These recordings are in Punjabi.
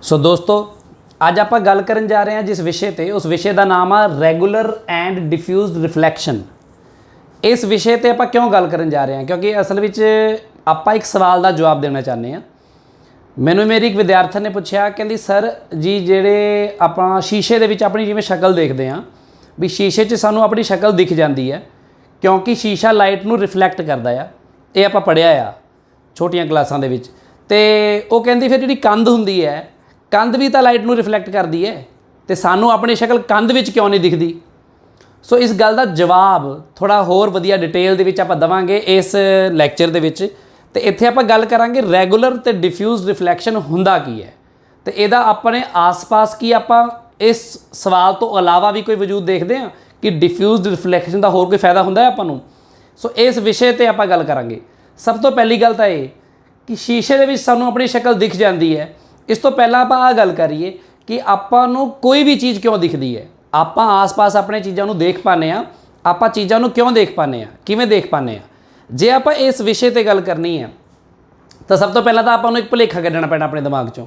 सो दोस्तों अज आप गल करन जा रहे हैं जिस विषय ते उस विषय का नाम आ रैगूलर एंड डिफ्यूज़ रिफ्लैक्शन। इस विषय ते आप क्यों गल करन जा रहे हैं क्योंकि असल विच आप एक सवाल का जवाब देना चाहते हैं। मैनू मेरी एक विद्यार्थी ने पूछा कहती सर जी जेड़े आप शीशे दे विच अपनी जिवें शक्ल देखते हैं भी शीशे च सानू अपनी शक्ल दिख जाती है क्योंकि शीशा लाइट नू रिफ्लैक्ट करता है। ये आप पढ़िया आ छोटियां क्लासां दे विच। ते वो कहती फिर जी कंध हुंदी है कंध भी तो लाइट नू रिफ्लैक्ट करती है तो सानू अपनी शक्ल कंध विच क्यों नहीं दिखती। सो इस गल का जवाब थोड़ा होर वधिया डिटेल दे विच आपां देवांगे इस लैक्चर दे विच। ते इत्थे आपां गल करांगे रैगूलर ते डिफ्यूज़ रिफ्लैक्शन हुंदा की है तो इहदा अपने आस पास की आपां इस सवाल तो अलावा भी कोई वजूद देखते हैं कि डिफ्यूज़ रिफ्लैक्शन का होर कोई फायदा हुंदा है आपां नूं। सो इस विषय ते आपां गल करांगे। सब तो पहली गल तां ये कि शीशे दे विच सानू अपनी शक्ल दिख जाती है। इस तो पहला आप आ गल करिए कि आपां नूं कोई भी चीज़ क्यों दिखती है। आपां आस पास अपने चीज़ों नूं देख पाने आ आपां चीज़ों नूं क्यों देख पाने आ किवें देख पाने आ। जे आपां इस विषय ते गल करनी है तो सब तो पहला तो आपां नूं एक भुलेखा कड्ढना पैना अपने दिमाग चों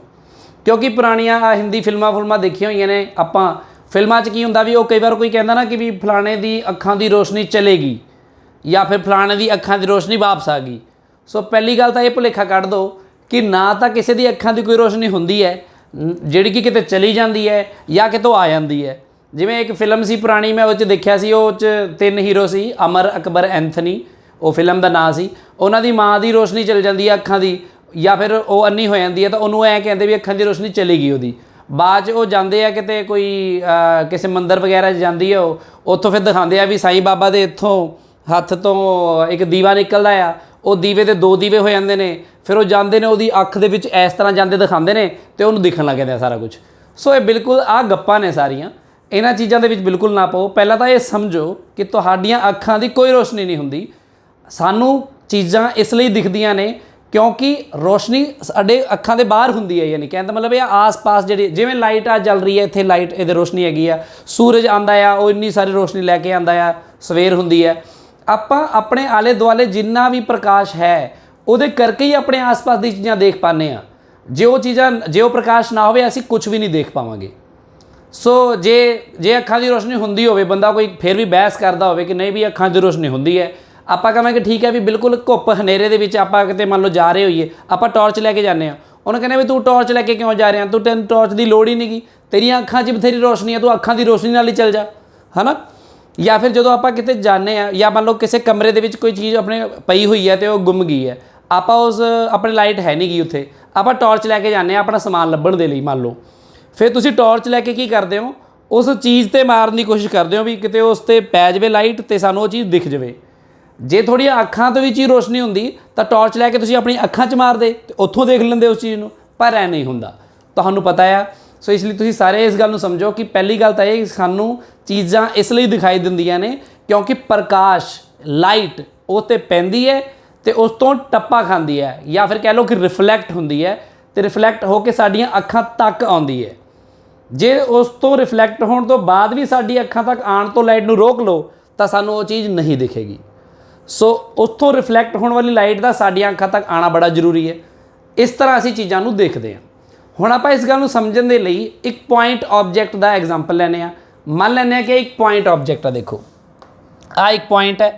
क्योंकि पुरानियां हिंदी फिल्मां देखियां होईयां ने आपां फिल्मां च की हुंदा भी वो कई बार कोई कहंदा ना कि भी फलाणे दी अखां दी रोशनी चलेगी या फिर फलाणे दी अखां दी रोशनी वापस आ गई। सो पहली गल तो यह भुलेखा कढ़ दो कि ना तो किसी दी अखां दी कोई रोशनी हुंदी है जिहड़ी कि किते चली जाती है या कितों आ जाती है। जिवें एक फिल्म सी पुरानी मैं उह देखिया सी उह च 3 हीरो सी अमर अकबर एंथनी वो फिल्म का नाम सी। उन्हां दी माँ दी रोशनी चल जाती है अखां दी या फिर वो अन्नी हो जाती है तो उन्होंने ऐ कहते भी अखां दी रोशनी चली गई उहदी। बाद च वो जाते हैं किते कोई किसी मंदिर वगैरह जाती है उत्थों फिर दिखाते हैं भी साईं बाबा दे इत्थों हत्थ तो एक दीवा निकलदा आ वो दीवे दे 2 दीवे हो जाते हैं फिर वो जाते हैं उहदी अख दे विच इस तरह जाते दिखाते हैं तो उन्होंने दिखण लग जाता सारा कुछ। सो ये बिल्कुल आ गप्पां ने सारियां इन्हां चीज़ों के बिल्कुल ना पाओ। पहला तो ये समझो कि तुहाडियां अखां दी कोई रोशनी नहीं हुंदी। सानू चीज़ां इसलिए दिखदियां ने क्योंकि रोशनी साडे अखां दे बाहर हुंदी है यानी कहने मतलब ये आस पास जी जिवें लाइट आ चल रही है इत्थे लाइट इहदे रोशनी हैगी आ सूरज आंदा आ वो इन्नी सारी रोशनी लैके आंदा आ सवेर हुंदी है। आपां अपने आले दुआले जिन्ना भी प्रकाश है उहदे करके ही अपने आस पास दी चीज़ां देख पाने आ। जे वो चीज़ां जे वो प्रकाश ना होवे असीं कुछ भी नहीं देख पावांगे। सो जे अखां दी रोशनी हुंदी होवे बंदा कोई फिर भी बहस करदा होवे कि नहीं भी अखां दी रोशनी हुंदी है आपां कहांगे ठीक है भी बिल्कुल धुप्प हनेरे दे विच आपां किते मान लो जा रहे होइए आपां टॉर्च लैके जाने आ उन्हें कहने भी तू टॉर्च लैके क्यों जा रहा तू तैनूं टॉर्च की लोड़ ही नहीं गी तेरियां अखां 'च बथेरी रोशनी है तू अखां दी रोशनी नाल ही चल जा है ना। या फिर जो आप किते जाने या मान लो किसी कमरे दे विच कोई चीज़ अपने पई हुई है तो गुम गई है आप उस अपने लाइट है नहीं गई उत्थे आप टॉर्च लैके जाने अपना समान लभण दे लई मान लो फिर तुसीं टॉर्च लैके की करते हो उस चीज़ ते मारन की कोशिश करते हो भी किते उस ते पै जावे लाइट तो सानूं वो चीज़ दिख जाए। जे थोड़ी अखां तो भी चीज़ रोशनी हुंदी तो टॉर्च लैके तुसीं अपनी अखां च मारदे ते उत्थों देख लेंदे उस चीज़ नूं पर ऐ नहीं हुंदा तुहानूं पता है। सो इसलिए तुसीं सारे इस गल नूं समझो कि पहली गल तो ये सानूं चीज़ां इसलिए दिखाई दिंदियां ने क्योंकि प्रकाश लाइट उस ते पैंदी है तो उस तो टप्पा खांदी है या फिर कह लो कि रिफ्लैक्ट हुंदी है तो रिफ्लैक्ट होकर साडियां अखां तक आउंदी है। जे उस तो रिफ्लैक्ट होने तो बाद भी साडी अखां तक आण तो लाइट नूं रोक लो तो सानूं वो चीज़ नहीं दिखेगी। सो उत्थों रिफ्लैक्ट होने वाली लाइट का साडियां अखां तक आना बड़ा जरूरी है। इस तरह असीं चीज़ां नूं देखते हैं। हुण आपां इस गल नूं समझण दे लई एक पॉइंट ऑब्जैक्ट का एग्जाम्पल लैने आ। मान लैने आ कि एक पॉइंट ऑब्जैक्ट है देखो आ एक पॉइंट है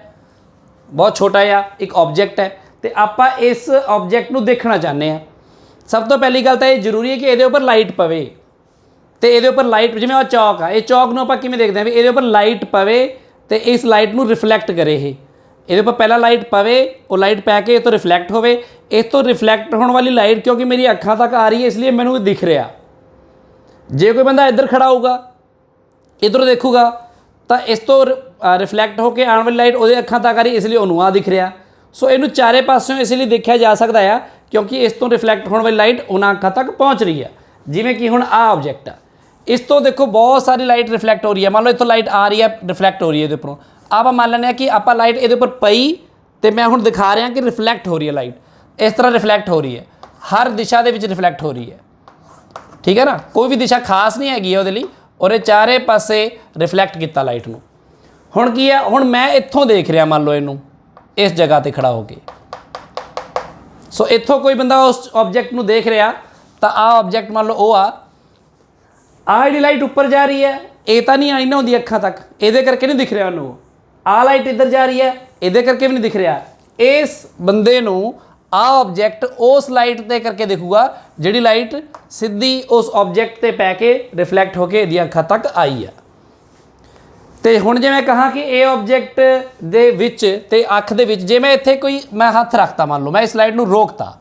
बहुत छोटा आ एक ऑब्जैक्ट है तो आपां इस ऑब्जैक्ट नूं देखना चाहते हैं। सब तो पहली गल तो ये जरूरी है कि इहदे उपर लाइट पवे तो ये उपर लाइट जिवें आ चौक आ ये चौक नूं आपां किवें देखदे हां भी इहदे उपर लाइट पवे तो इस लाइट नूं रिफ्लैक्ट करे ये पर पहला लाइट पवे वो लाइट पै के तो रिफ्लैक्ट होवे इस तो रिफ्लैक्ट होने वाली लाइट क्योंकि मेरी अखां तक आ रही है इसलिए मैनूं दिख रहा। जे कोई बंदा इधर खड़ा होगा इधरों देखूगा तो इस तो रिफ्लैक्ट होकर आने वाली लाइट वो अखां तक आ रही इसलिए उन्होंने आ दिख रहा। सो इनू चारे पासों इसलिए देखा जा सकता है क्योंकि इस तो रिफ्लैक्ट होने वाली लाइट उन्होंने अखां तक पहुँच रही है। जिमें कि हुण आ ऑब्जैक्ट आ इस तो देखो बहुत सारी लाइट रिफ्लैक्ट हो रही है मान लो इतों लाइट आ रही है रिफ्लैक्ट हो रही है ये उपरों आप मान लें कि आप लाइट ये पर पई तो मैं हुण दिखा रहा कि रिफ्लैक्ट हो रही है लाइट इस तरह रिफ्लैक्ट हो रही है हर दिशा दे विच रिफ्लैक्ट हो रही है ठीक है ना। कोई भी दिशा खास नहीं हैगी उहदे लई और चारे पासे रिफ्लैक्ट किया लाइट नूं। हुण की है हुण मैं इत्थों देख रहा मान लो इनू इस जगह पर खड़ा होके सो इत्थों कोई बंदा उस ऑब्जैक्ट नूं देख रहा ਤਾਂ ਆ ਆਬਜੈਕਟ ਮੰਨ ਲਓ ਉਹ ਆ ਜਿਹੜੀ ਲਾਈਟ ਉੱਪਰ ਜਾ ਰਹੀ ਹੈ ਇਹ ਤਾਂ ਨਹੀਂ ਆਈ ਨਾ ਹੁੰਦੀ ਅੱਖਾਂ ਤੱਕ, ਇਹਦੇ ਕਰਕੇ ਨਹੀਂ ਦਿਖ ਰਿਹਾ ਉਹਨੂੰ। ਆ ਲਾਈਟ ਇੱਧਰ ਜਾ ਰਹੀ ਹੈ ਇਹਦੇ ਕਰਕੇ ਵੀ ਨਹੀਂ ਦਿਖ ਰਿਹਾ। ਇਸ ਬੰਦੇ ਨੂੰ ਆ ਆਬਜੈਕਟ ਉਸ ਲਾਈਟ ਤੇ ਕਰਕੇ ਦਿਖੂਗਾ ਜਿਹੜੀ ਲਾਈਟ ਸਿੱਧੀ ਉਸ ਆਬਜੈਕਟ ਤੇ ਪੈ ਕੇ ਰਿਫਲੈਕਟ ਹੋ ਕੇ ਇਹਦੀਆਂ ਅੱਖਾਂ ਤੱਕ ਆਈ ਆ। ਤੇ ਹੁਣ ਜੇ ਮੈਂ ਕਹਾਂ ਕਿ ਇਹ ਆਬਜੈਕਟ ਦੇ ਵਿੱਚ ਤੇ ਅੱਖ ਦੇ ਵਿੱਚ, ਜੇ ਮੈਂ ਇੱਥੇ ਕੋਈ ਮੈਂ ਹੱਥ ਰੱਖਤਾ, ਮੰਨ ਲਓ ਮੈਂ ਇਸ ਲਾਈਟ ਨੂੰ ਰੋਕਤਾ,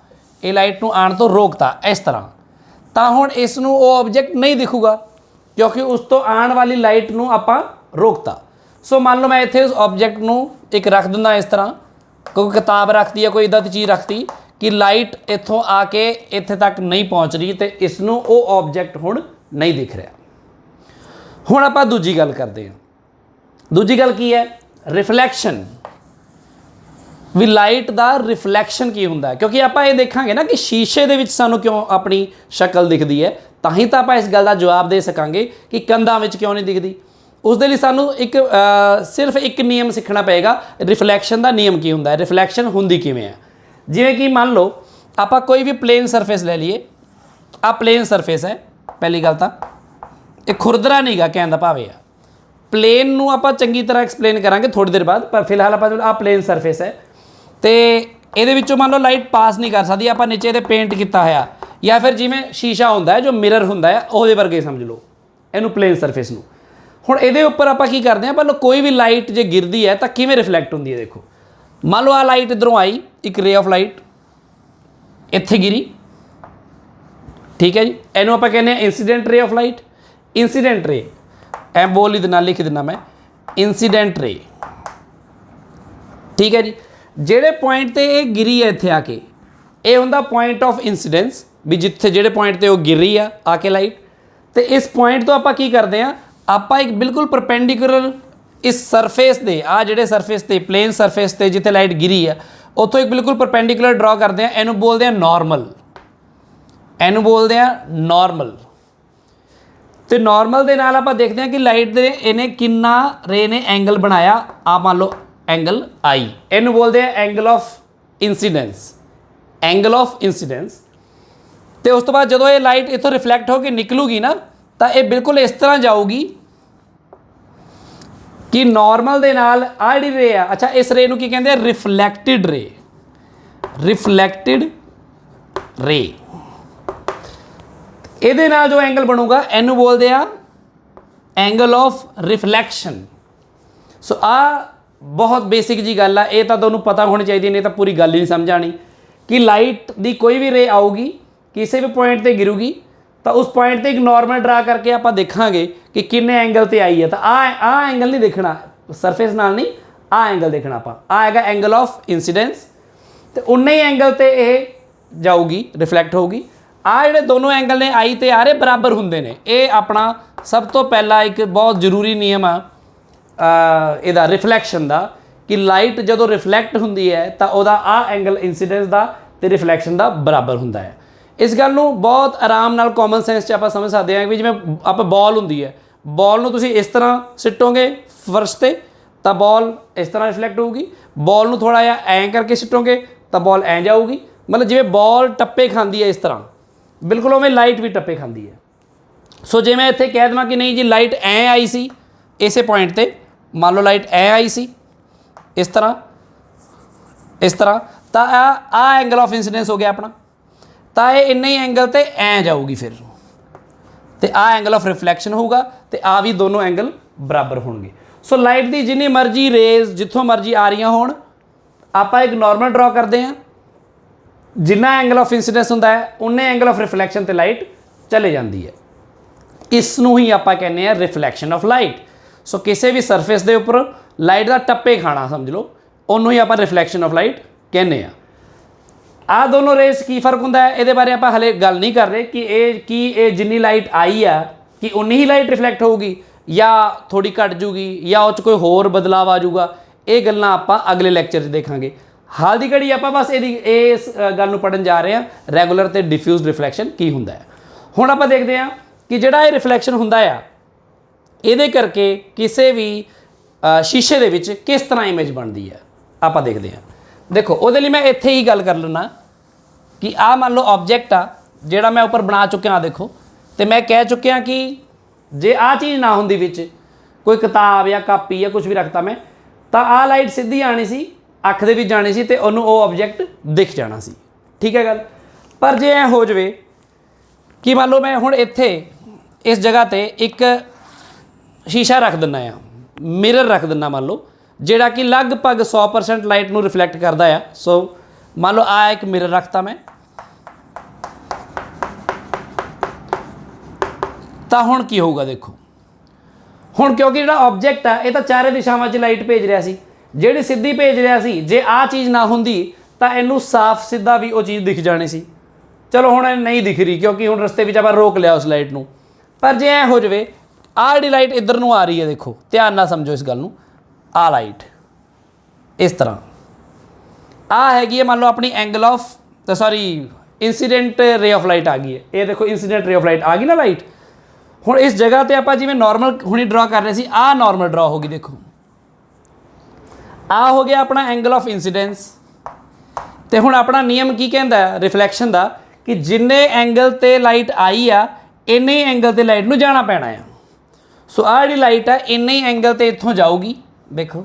ਇਹ ਲਾਈਟ ਨੂੰ ਆਉਣ ਤੋਂ ਰੋਕਤਾ ਇਸ ਤਰ੍ਹਾਂ, ਤਾਂ ਹੁਣ ਇਸ ਨੂੰ ਉਹ ਆਬਜੈਕਟ ਨਹੀਂ ਦਿਖੂਗਾ ਕਿਉਂਕਿ ਉਸ ਤੋਂ ਆਉਣ ਵਾਲੀ ਲਾਈਟ ਨੂੰ ਆਪਾਂ ਰੋਕਤਾ। ਸੋ ਮੰਨ ਲਓ ਮੈਂ ਇੱਥੇ ਉਸ ਆਬਜੈਕਟ ਨੂੰ ਇੱਕ ਰੱਖ ਦਿੰਦਾ ਇਸ ਤਰ੍ਹਾਂ, ਕੋਈ ਕਿਤਾਬ ਰੱਖਤੀ ਜਾਂ ਕੋਈ ਇੱਦਾਂ ਦੀ ਚੀਜ਼ ਰੱਖਤੀ ਕਿ ਲਾਈਟ ਇੱਥੋਂ ਆ ਕੇ ਇੱਥੇ ਤੱਕ ਨਹੀਂ ਪਹੁੰਚ ਰਹੀ ਤੇ ਇਸ ਨੂੰ ਉਹ ਆਬਜੈਕਟ ਹੁਣ ਨਹੀਂ ਦਿਖ ਰਿਹਾ। ਹੁਣ ਆਪਾਂ ਦੂਜੀ ਗੱਲ ਕਰਦੇ ਹਾਂ। ਦੂਜੀ ਗੱਲ ਕੀ ਹੈ? ਰਿਫਲੈਕਸ਼ਨ। ਵੀ ਲਾਈਟ ਦਾ ਰਿਫਲੈਕਸ਼ਨ ਕੀ ਹੁੰਦਾ, ਕਿਉਂਕਿ ਆਪਾਂ ਇਹ ਦੇਖਾਂਗੇ ਨਾ ਕਿ ਸ਼ੀਸ਼ੇ ਦੇ ਵਿੱਚ ਸਾਨੂੰ ਕਿਉਂ ਆਪਣੀ ਸ਼ਕਲ ਦਿਖਦੀ ਹੈ, ਤਾਂ ਹੀ ਤਾਂ ਆਪਾਂ ਇਸ ਗੱਲ ਦਾ ਜਵਾਬ ਦੇ ਸਕਾਂਗੇ ਕਿ ਕੰਧਾਂ ਵਿੱਚ ਕਿਉਂ ਨਹੀਂ ਦਿਖਦੀ। ਉਸ ਦੇ ਲਈ ਸਾਨੂੰ ਇੱਕ ਸਿਰਫ ਇੱਕ ਨਿਯਮ ਸਿੱਖਣਾ ਪਏਗਾ, ਰਿਫਲੈਕਸ਼ਨ ਦਾ ਨਿਯਮ ਕੀ ਹੁੰਦਾ ਹੈ, ਰਿਫਲੈਕਸ਼ਨ ਹੁੰਦੀ ਕਿਵੇਂ ਹੈ। ਜਿਵੇਂ ਕਿ ਮੰਨ ਲਓ ਆਪਾਂ ਕੋਈ ਵੀ ਪਲੇਨ ਸਰਫੇਸ ਲੈ ਲਈਏ, ਆ ਪਲੇਨ ਸਰਫੇਸ ਹੈ। ਪਹਿਲੀ ਗੱਲ ਤਾਂ ਇਹ ਖੁਰਦਰਾ ਨਹੀਂ ਗਾ, ਕਹਿਣ ਦਾ ਭਾਵ ਇਹ ਆ। ਪਲੇਨ ਨੂੰ ਆਪਾਂ ਚੰਗੀ ਤਰ੍ਹਾਂ ਐਕਸਪਲੇਨ ਕਰਾਂਗੇ ਥੋੜੀ ਦੇਰ ਬਾਅਦ, ਪਰ ਫਿਲਹਾਲ ਆਪਾਂ ਆ ਪਲੇਨ ਸਰਫੇਸ ਹੈ ਤੇ ਇਹਦੇ ਵਿੱਚੋਂ ਮੰਨ ਲਓ ਲਾਈਟ ਪਾਸ ਨਹੀਂ ਕਰ ਸਕਦੀ। ਆਪਾਂ ਨੀਚੇ ਇਹਦੇ ਪੇਂਟ ਕੀਤਾ ਹੋਇਆ, ਜਾਂ ਫਿਰ ਜਿਵੇਂ ਸ਼ੀਸ਼ਾ ਹੁੰਦਾ ਹੈ ਜੋ ਮਿਰਰ ਹੁੰਦਾ ਹੈ ਉਹਦੇ ਵਰਗੇ ਸਮਝ ਲਓ ਇਹਨੂੰ ਪਲੇਨ ਸਰਫੇਸ ਨੂੰ। ਹੁਣ ਇਹਦੇ ਉੱਪਰ ਆਪਾਂ ਕੀ ਕਰਦੇ ਹਾਂ, ਪਹਿਲਾਂ ਕੋਈ ਵੀ ਲਾਈਟ ਜੇ ਗਿਰਦੀ ਹੈ ਤਾਂ ਕਿਵੇਂ ਰਿਫਲੈਕਟ ਹੁੰਦੀ ਹੈ। ਦੇਖੋ ਮੰਨ ਲਓ ਆ ਲਾਈਟ ਇੱਧਰੋਂ ਆਈ, ਇੱਕ ਰੇ ਆਫ ਲਾਈਟ ਇੱਥੇ ਗਿਰੀ, ਠੀਕ ਹੈ ਜੀ, ਇਹਨੂੰ ਆਪਾਂ ਕਹਿੰਦੇ ਹਾਂ ਇੰਸੀਡੈਂਟ ਰੇ ਆਫ ਲਾਈਟ। ਇੰਸੀਡੈਂਟ ਰੇ ਐ ਬੋਲ ਹੀ ਦੇਣਾ, ਲਿਖ ਦੇਣਾ ਮੈਂ ਇੰਸੀਡੈਂਟ ਰੇ, ਠੀਕ ਹੈ ਜੀ। ਜਿਹੜੇ ਪੁਆਇੰਟ ਤੇ ਇਹ ਗਿਰੀ ਹੈ ਇੱਥੇ ਆ ਕੇ, ਇਹ ਹੁੰਦਾ ਪੁਆਇੰਟ ਆਫ ਇੰਸੀਡੈਂਸ, ਵੀ ਜਿੱਥੇ ਜਿਹੜੇ ਪੁਆਇੰਟ ਤੇ ਉਹ ਗਿਰ ਰਹੀ ਆ ਕੇ ਲਾਈਟ। ਤੇ ਇਸ ਪੁਆਇੰਟ ਤੋਂ ਆਪਾਂ ਕੀ ਕਰਦੇ ਹਾਂ, ਆਪਾਂ ਇੱਕ ਬਿਲਕੁਲ ਪਰਪੈਂਡੀਕੂਲਰ ਇਸ ਸਰਫੇਸ ਦੇ, ਆ ਜਿਹੜੇ ਸਰਫੇਸ ਤੇ ਪਲੇਨ ਸਰਫੇਸ ਤੇ ਜਿੱਥੇ ਲਾਈਟ ਗਿਰੀ ਆ ਉੱਥੋਂ ਇੱਕ ਬਿਲਕੁਲ ਪਰਪੈਂਡੀਕੂਲਰ ਡਰਾ ਕਰਦੇ ਹਾਂ। ਇਹਨੂੰ ਬੋਲਦੇ ਆ ਨਾਰਮਲ, ਇਹਨੂੰ ਬੋਲਦੇ ਆ ਨਾਰਮਲ। ਤੇ ਨਾਰਮਲ ਦੇ ਨਾਲ ਆਪਾਂ ਦੇਖਦੇ ਹਾਂ ਕਿ ਲਾਈਟ ਦੇ ਇਹਨੇ ਕਿੰਨਾ ਰੇ ਨੇ ਐਂਗਲ ਬਣਾਇਆ। ਆ ਮੰਨ ਲਓ ਐਂਗਲ ਆਈ, ਇਹਨੂੰ ਬੋਲਦੇ ਆ angle of incidents, angle of incidents. ਤੇ ਉਸ ਤੋਂ ਬਾਅਦ ਜਦੋਂ ਇਹ ਲਾਈਟ ਇੱਥੋਂ ਰਿਫਲੈਕਟ ਹੋ ਕੇ ਨਿਕਲੂਗੀ ਨਾ ਤਾਂ ਇਹ ਬਿਲਕੁਲ ਇਸ ਤਰ੍ਹਾਂ ਜਾਊਗੀ ਕਿ ਨਾਰਮਲ ਦੇ ਨਾਲ ਆ ਜਿਹੜੀ ਰੇ ਆ, ਅੱਛਾ ਇਸ ਰੇ ਨੂੰ ਕੀ ਕਹਿੰਦੇ ਆ, ਰਿਫਲੈਕਟਿਡ ਰੇ, ਰਿਫਲੈਕਟਿਡ ਰੇ। ਇਹਦੇ ਨਾਲ ਜੋ ਐਂਗਲ ਬਣੂਗਾ ਇਹਨੂੰ ਬੋਲਦੇ ਆ ਐਂਗਲ ਆਫ ਰਿਫਲੈਕਸ਼ਨ। ਸੋ ਆ ਬਹੁਤ ਬੇਸਿਕ ਜੀ ਗੱਲ ਆ, ਇਹ ਤਾਂ ਤੁਹਾਨੂੰ ਪਤਾ ਹੋਣੀ ਚਾਹੀਦੀ, ਨਹੀਂ ਤਾਂ ਪੂਰੀ ਗੱਲ ਹੀ ਨਹੀਂ ਸਮਝ ਆਣੀ ਕਿ ਲਾਈਟ ਦੀ ਕੋਈ ਵੀ ਰੇ ਆਊਗੀ ਕਿਸੇ ਵੀ ਪੁਆਇੰਟ ਤੇ ਗਿਰੂਗੀ ਤਾਂ ਉਸ ਪੁਆਇੰਟ ਤੇ ਇੱਕ ਨਾਰਮਲ ਡਰਾ ਕਰਕੇ ਆਪਾਂ ਦੇਖਾਂਗੇ ਕਿ ਕਿੰਨੇ ਐਂਗਲ ਤੇ ਆਈ ਹੈ। ਤਾਂ ਆ ਐਂਗਲ ਨਹੀਂ ਦੇਖਣਾ ਸਰਫੇਸ ਨਾਲ, ਨਹੀਂ ਆ ਐਂਗਲ ਦੇਖਣਾ ਆਪਾਂ, ਆ ਹੈਗਾ ਐਂਗਲ ਆਫ ਇੰਸੀਡੈਂਸ। ਤੇ ਉਨੇ ਹੀ ਐਂਗਲ ਤੇ ਇਹ ਜਾਊਗੀ, ਰਿਫਲੈਕਟ ਹੋਊਗੀ। ਆ ਜਿਹੜੇ ਦੋਨੋਂ ਐਂਗਲ ਨੇ ਆਈ ਤੇ ਆ ਰਹੇ ਬਰਾਬਰ ਹੁੰਦੇ ਨੇ। ਇਹ ਆਪਣਾ ਸਭ ਤੋਂ ਪਹਿਲਾ ਇੱਕ ਬਹੁਤ ਜ਼ਰੂਰੀ ਨਿਯਮ ਆ ਇਹਦਾ ਰਿਫਲੈਕਸ਼ਨ ਦਾ, ਕਿ ਲਾਈਟ ਜਦੋਂ ਰਿਫਲੈਕਟ ਹੁੰਦੀ ਹੈ ਤਾਂ ਉਹਦਾ ਆ ਐਂਗਲ ਇੰਸੀਡੈਂਸ ਦਾ ਤੇ ਰਿਫਲੈਕਸ਼ਨ ਦਾ ਬਰਾਬਰ ਹੁੰਦਾ ਹੈ। ਇਸ ਗੱਲ ਨੂੰ ਬਹੁਤ ਆਰਾਮ ਨਾਲ ਕਾਮਨ ਸੈਂਸ 'ਚ ਆਪਾਂ ਸਮਝ ਸਕਦੇ ਹਾਂ। ਵੀ ਜਿਵੇਂ ਆਪਾਂ ਬਾਲ ਹੁੰਦੀ ਹੈ, ਬਾਲ ਨੂੰ ਤੁਸੀਂ ਇਸ ਤਰ੍ਹਾਂ ਸਿੱਟੋਗੇ ਫਰਸ਼ 'ਤੇ ਤਾਂ ਬਾਲ ਇਸ ਤਰ੍ਹਾਂ ਰਿਫਲੈਕਟ ਹੋਊਗੀ, ਬਾਲ ਨੂੰ ਥੋੜ੍ਹਾ ਜਿਹਾ ਐਂ ਕਰਕੇ ਸਿੱਟੋਗੇ ਤਾਂ ਬਾਲ ਐਂ ਜਾਊਗੀ। ਮਤਲਬ ਜਿਵੇਂ ਬਾਲ ਟੱਪੇ ਖਾਂਦੀ ਹੈ ਇਸ ਤਰ੍ਹਾਂ, ਬਿਲਕੁਲ ਉਵੇਂ ਲਾਈਟ ਵੀ ਟੱਪੇ ਖਾਂਦੀ ਹੈ। ਸੋ ਜੇ ਮੈਂ ਇੱਥੇ ਕਹਿ ਦੇਵਾਂ ਕਿ ਨਹੀਂ ਜੀ ਲਾਈਟ ਐਂ ਆਈ ਸੀ ਇਸੇ ਪੁਆਇੰਟ 'ਤੇ, ਮੰਨ ਲਓ ਲਾਈਟ ਐਂ ਆਈ ਸੀ ਇਸ ਤਰ੍ਹਾਂ, ਇਸ ਤਰ੍ਹਾਂ, ਤਾਂ ਆ ਐਂਗਲ ਆਫ ਇੰਸੀਡੈਂਸ ਹੋ ਗਿਆ ਆਪਣਾ। ਤਾਂ ਇਹ ਇੰਨੇ ਹੀ ਐਂਗਲ ਤੇ ਐਂ ਜਾਊਗੀ ਫਿਰ, ਤੇ ਆ ਐਂਗਲ ਆਫ ਰਿਫਲੈਕਸ਼ਨ ਹੋਊਗਾ ਤੇ ਆ ਵੀ ਦੋਨੋਂ ਐਂਗਲ ਬਰਾਬਰ ਹੋਣਗੇ। ਸੋ ਲਾਈਟ ਦੀ ਜਿੰਨੀ ਮਰਜ਼ੀ ਰੇਜ਼ ਜਿੱਥੋਂ ਮਰਜ਼ੀ ਆ ਰਹੀਆਂ ਹੋਣ, ਆਪਾਂ ਇੱਕ ਨਾਰਮਲ ਡਰਾ ਕਰਦੇ ਹਾਂ। ਜਿੰਨਾ ਐਂਗਲ ਆਫ ਇੰਸੀਡੈਂਸ ਹੁੰਦਾ ਹੈ ਉਨੇ ਐਂਗਲ ਆਫ ਰਿਫਲੈਕਸ਼ਨ ਤੇ ਲਾਈਟ ਚਲੇ ਜਾਂਦੀ ਹੈ। ਇਸ ਨੂੰ ਹੀ ਆਪਾਂ ਕਹਿੰਦੇ ਹਾਂ ਰਿਫਲੈਕਸ਼ਨ ਆਫ ਲਾਈਟ। ਸੋ ਕਿਸੇ ਵੀ ਸਰਫੇਸ ਦੇ ਉੱਪਰ ਲਾਈਟ ਦਾ ਟੱਪੇ ਖਾਣਾ ਸਮਝ ਲਓ, ਉਹਨੂੰ ਹੀ ਆਪਾਂ ਰਿਫਲੈਕਸ਼ਨ ਆਫ ਲਾਈਟ ਕਹਿੰਦੇ ਹਾਂ। ਆ ਦੋਨੋਂ ਰੇਜ਼ ਕੀ ਫਰਕ ਹੁੰਦਾ ਹੈ ਇਹਦੇ ਬਾਰੇ ਆਪਾਂ ਹਲੇ ਗੱਲ ਨਹੀਂ ਕਰ ਰਹੇ ਕਿ ਇਹ ਜਿੰਨੀ ਲਾਈਟ ਆਈ ਆ ਕਿ ਉਨੀ ਹੀ ਲਾਈਟ ਰਿਫਲੈਕਟ ਹੋਊਗੀ ਜਾਂ ਥੋੜੀ ਘਟ ਜੂਗੀ ਜਾਂ ਉਹ 'ਚ ਕੋਈ ਹੋਰ ਬਦਲਾਵ ਆ ਜਾਊਗਾ। ਇਹ ਗੱਲਾਂ ਆਪਾਂ ਅਗਲੇ ਲੈਕਚਰ 'ਚ ਦੇਖਾਂਗੇ। ਹਾਲ ਦੀ ਘੜੀ ਆਪਾਂ ਬਸ ਇਸ ਗੱਲ ਨੂੰ ਪੜ੍ਹਨ ਜਾ ਰਹੇ ਹਾਂ, ਰੈਗੂਲਰ ਤੇ ਡਿਫਿਊਜ਼ਡ ਰਿਫਲੈਕਸ਼ਨ ਕੀ ਹੁੰਦਾ ਹੈ। ਹੁਣ ਆਪਾਂ ਦੇਖਦੇ ਹਾਂ ਕਿ ਜਿਹੜਾ ਇਹ ਰਿਫਲੈਕਸ਼ਨ ਹੁੰਦਾ ਆ ਇਹਦੇ ਕਰਕੇ ਕਿਸੇ ਵੀ ਸ਼ੀਸ਼ੇ ਦੇ ਵਿੱਚ ਕਿਸ ਤਰ੍ਹਾਂ ਇਮੇਜ ਬਣਦੀ ਹੈ ਆਪਾਂ ਦੇਖਦੇ ਹਾਂ। ਦੇਖੋ ਉਹਦੇ ਲਈ ਮੈਂ ਇੱਥੇ ਹੀ ਗੱਲ ਕਰ ਲੈਣਾ ਕਿ ਆਹ ਮੰਨ ਲਓ ਆਬਜੈਕਟ ਆ ਜਿਹੜਾ ਮੈਂ ਉੱਪਰ ਬਣਾ ਚੁੱਕਿਆ ਦੇਖੋ, ਤੇ ਮੈਂ ਕਹਿ ਚੁੱਕਿਆ ਕਿ ਜੇ ਆਹ ਚੀਜ਼ ਨਾ ਹੁੰਦੀ ਵਿੱਚ ਕੋਈ ਕਿਤਾਬ ਜਾਂ ਕਾਪੀ ਜਾਂ ਕੁਝ ਵੀ ਰੱਖਤਾ ਮੈਂ, ਤਾਂ ਆਹ ਲਾਈਟ ਸਿੱਧੀ ਆਣੀ ਸੀ, ਅੱਖ ਦੇ ਵਿੱਚ ਜਾਣੀ ਸੀ, ਤੇ ਉਹਨੂੰ ਉਹ ਆਬਜੈਕਟ ਦਿਖ ਜਾਣਾ ਸੀ। ਠੀਕ ਹੈ ਗੱਲ। ਪਰ ਜੇ ਐ ਹੋ ਜਾਵੇ कि मान लो मैं हुण इत्थे इस जगह ते एक शीशा रख दिना आ, मिरर रख दिना मान लो, जिहड़ा कि लगभग 100% लाइट नूं रिफ्लैक्ट करता है। सो मान लो आ एक मिरर रखता मैं, तो हुण की होगा देखो, हुण क्योंकि जिहड़ा ऑब्जेक्ट आ ये तो चारे दिशावां 'च लाइट भेज रहा सी, जिहड़ी सीधी भेज रहा सी, जे आ चीज़ ना हुंदी तां इहनूं साफ सीधा भी वो चीज़ दिख जानी सी। चलो हुण नहीं दिख रही क्योंकि हुण रस्ते विच आपां रोक लिया उस लाइट नूं। पर जे ऐ हो जाए आ जिहड़ी लाइट इधर नूं आ रही है, देखो ध्यान नाल समझो इस गल नूं, आ लाइट इस तरह आ हैगी है, मान लो अपनी angle of sorry incident ray of light आ गई है। ये देखो इंसीडेंट रे ऑफ लाइट आ गई ना लाइट। हुण इस जगह ते आपां जिवें नॉर्मल हुणी ड्रॉ कर रहे सी, आ नॉर्मल ड्रॉ होगी। देखो आ हो गया अपना एंगल ऑफ इंसीडेंस। तो हुण अपना नियम की कहंदा रिफ्लैक्शन का कि जिन्ने एंगल ते लाइट आई आ इन्ने ही एंगल ते लाइट नूं जाना पैना है। सो आ जिहड़ी लाइट है इन्ने ही एंगल ते इत्थों जाऊगी। देखो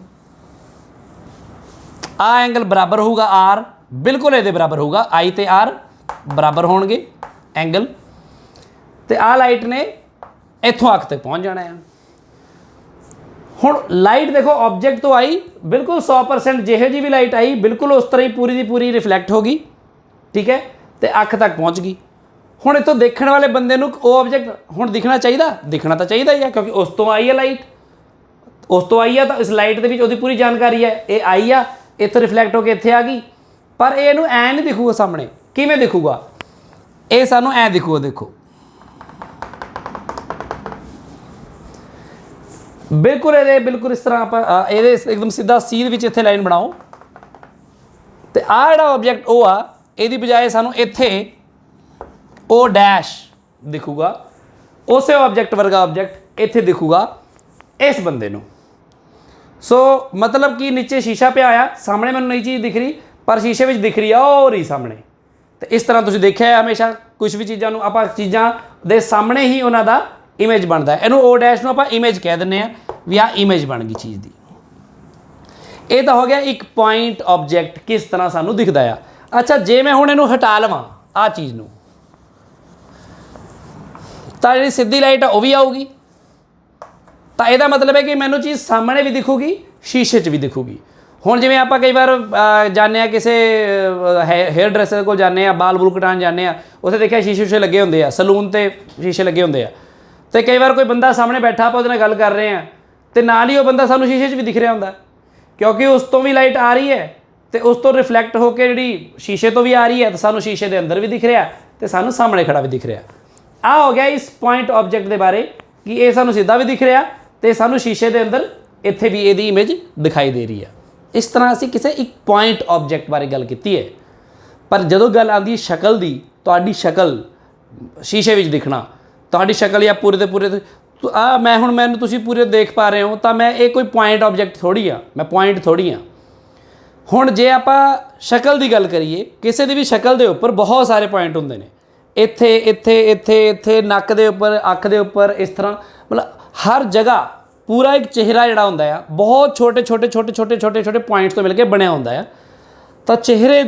आ एंगल बराबर होगा आर, बिल्कुल ये बराबर होगा, आई ते आर बराबर होणगे एंगल, ते आ लाइट ने इत्थों अख तक पहुँच जाना है। हुण लाइट देखो ऑब्जेक्ट तो आई बिल्कुल 100%, जिहो जी भी लाइट आई बिल्कुल उस तरह ही पूरी की पूरी रिफ्लैक्ट होगी। ठीक है, तो अख तक पहुँच गई। हुण इत्थों देखने वाले बंदे नूं वो ऑब्जेक्ट हुण दिखना चाहिए, दिखना तो चाहिए ही है क्योंकि उस तो आई है लाइट, उस तो आई है, तो इस लाइट दे विच उहदी पूरी जानकारी है। ये आई आ, इत्थों रिफ्लैक्ट होकर इत्थे आ गई, पर इहनूं ऐ नहीं दिखूगा सामने। किवें दिखूगा? ये सानूं ऐ दिखूगा। देखो बिल्कुल ये बिल्कुल इस तरह आप ये एकदम सीधा सीध विच इत्थे लाइन बनाओ, तो आ जिहड़ा ऑब्जेक्ट वो आ, ਇਹਦੀ बजाय सानू इत्थे ओ डैश दिखूगा, उस ऑब्जेक्ट वर्गा ऑब्जेक्ट इत्थे दिखूगा इस बंदे नूं। सो मतलब कि नीचे शीशा पिया आ, सामने मैनूं नई चीज़ दिख रही, पर शीशे में दिख रही है और ही सामने। तो इस तरह तुसीं देखिआ है हमेशा कुछ भी चीज़ों नूं आपां चीज़ां दे सामने ही उन्हां दा इमेज बनता है। इनू ओ डैश नूं आपां इमेज कह दिंदे आ भी आ इमेज बन गई चीज़ की। ये तो हो गया एक पॉइंट ऑब्जेक्ट किस तरह सानू दिखता है। अच्छा जे मैं हुण इहनूं हटा लवां आ चीज़ नूं, तां जिहड़ी सीधी लाइट है वह भी आऊगी, तो यह मतलब है कि मैनू चीज़ सामने भी दिखूगी, शीशे च भी दिखूगी। हुण जिवें आपां कई बार जाने किसी हेयर ड्रैसर को जाने, बाल बूल कटाउण जाने, उत्थे देखिआ शीशे शूशे लगे होंदे आ, सलून ते शीशे लगे होंदे आ, तो कई बार कोई बंदा सामने बैठा आपां उहदे नाल गल कर रहे हैं, तो नाल ही वो बंदा सानू शीशे च भी दिख रहा होंदा, क्योंकि उस तो भी लाइट आ रही है, तो उस तो रिफ्लैक्ट होकर जी शीशे तो भी आ रही है, तो सानू शीशे के अंदर भी दिख रहा, तो सानू सामने खड़ा भी दिख रहा। आ हो गया इस पॉइंट ऑब्जेक्ट के बारे कि ये सानू सीधा भी दिख रहा, तो सानू शीशे के अंदर इत्थे भी ये इमेज दिखाई दे रही है। इस तरह असीं किसी एक पॉइंट ऑब्जेक्ट बारे गल की है। पर जदों गल आती है शक्ल की, तुहाडी शक्ल शीशे में दिखना, तुहाडी शक्ल या पूरे के पूरे तो आ मैं हुण मैनूं तुसीं पूरे देख पा रहे हो, तो मैं ये कोई पॉइंट ऑब्जेक्ट थोड़ी हाँ, मैं पॉइंट थोड़ी हाँ। हुण जे आपां शक्ल की गल करिए, किसी की भी शक्ल के उपर बहुत सारे पॉइंट होंदे ने, इत्थे इत्थे इत्थे इत्थे नक दे उपर, अख दे उपर, इस तरह मतलब हर जगह पूरा एक चेहरा जिहड़ा हुंदा है बहुत छोटे छोटे छोटे छोटे छोटे छोटे पॉइंट्स तो मिलकर बनया हुंदा है। तो चेहरे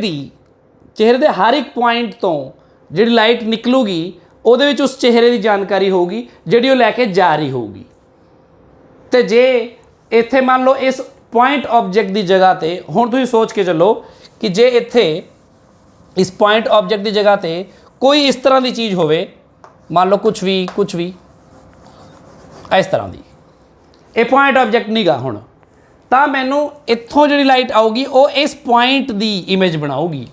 के हर एक पॉइंट तो जिहड़ी लाइट निकलूगी उहदे विच उस चेहरे की जानकारी होगी जिहड़ी वो लैके जा रही होगी। तो जे इत्थे मान लो इस पॉइंट ऑब्जेक्ट की जगह ते हुण तुसीं सोच के चलो कि जे इत्थे इस पॉइंट ऑब्जेक्ट की जगह ते कोई इस तरह की चीज़ होवे, मान लो कुछ भी इस तरह की, ये पॉइंट ऑब्जेक्ट नहीं गा हुण, तां मैनूं इत्थों जिहड़ी लाइट आऊगी वो इस पॉइंट की इमेज बनाऊगी,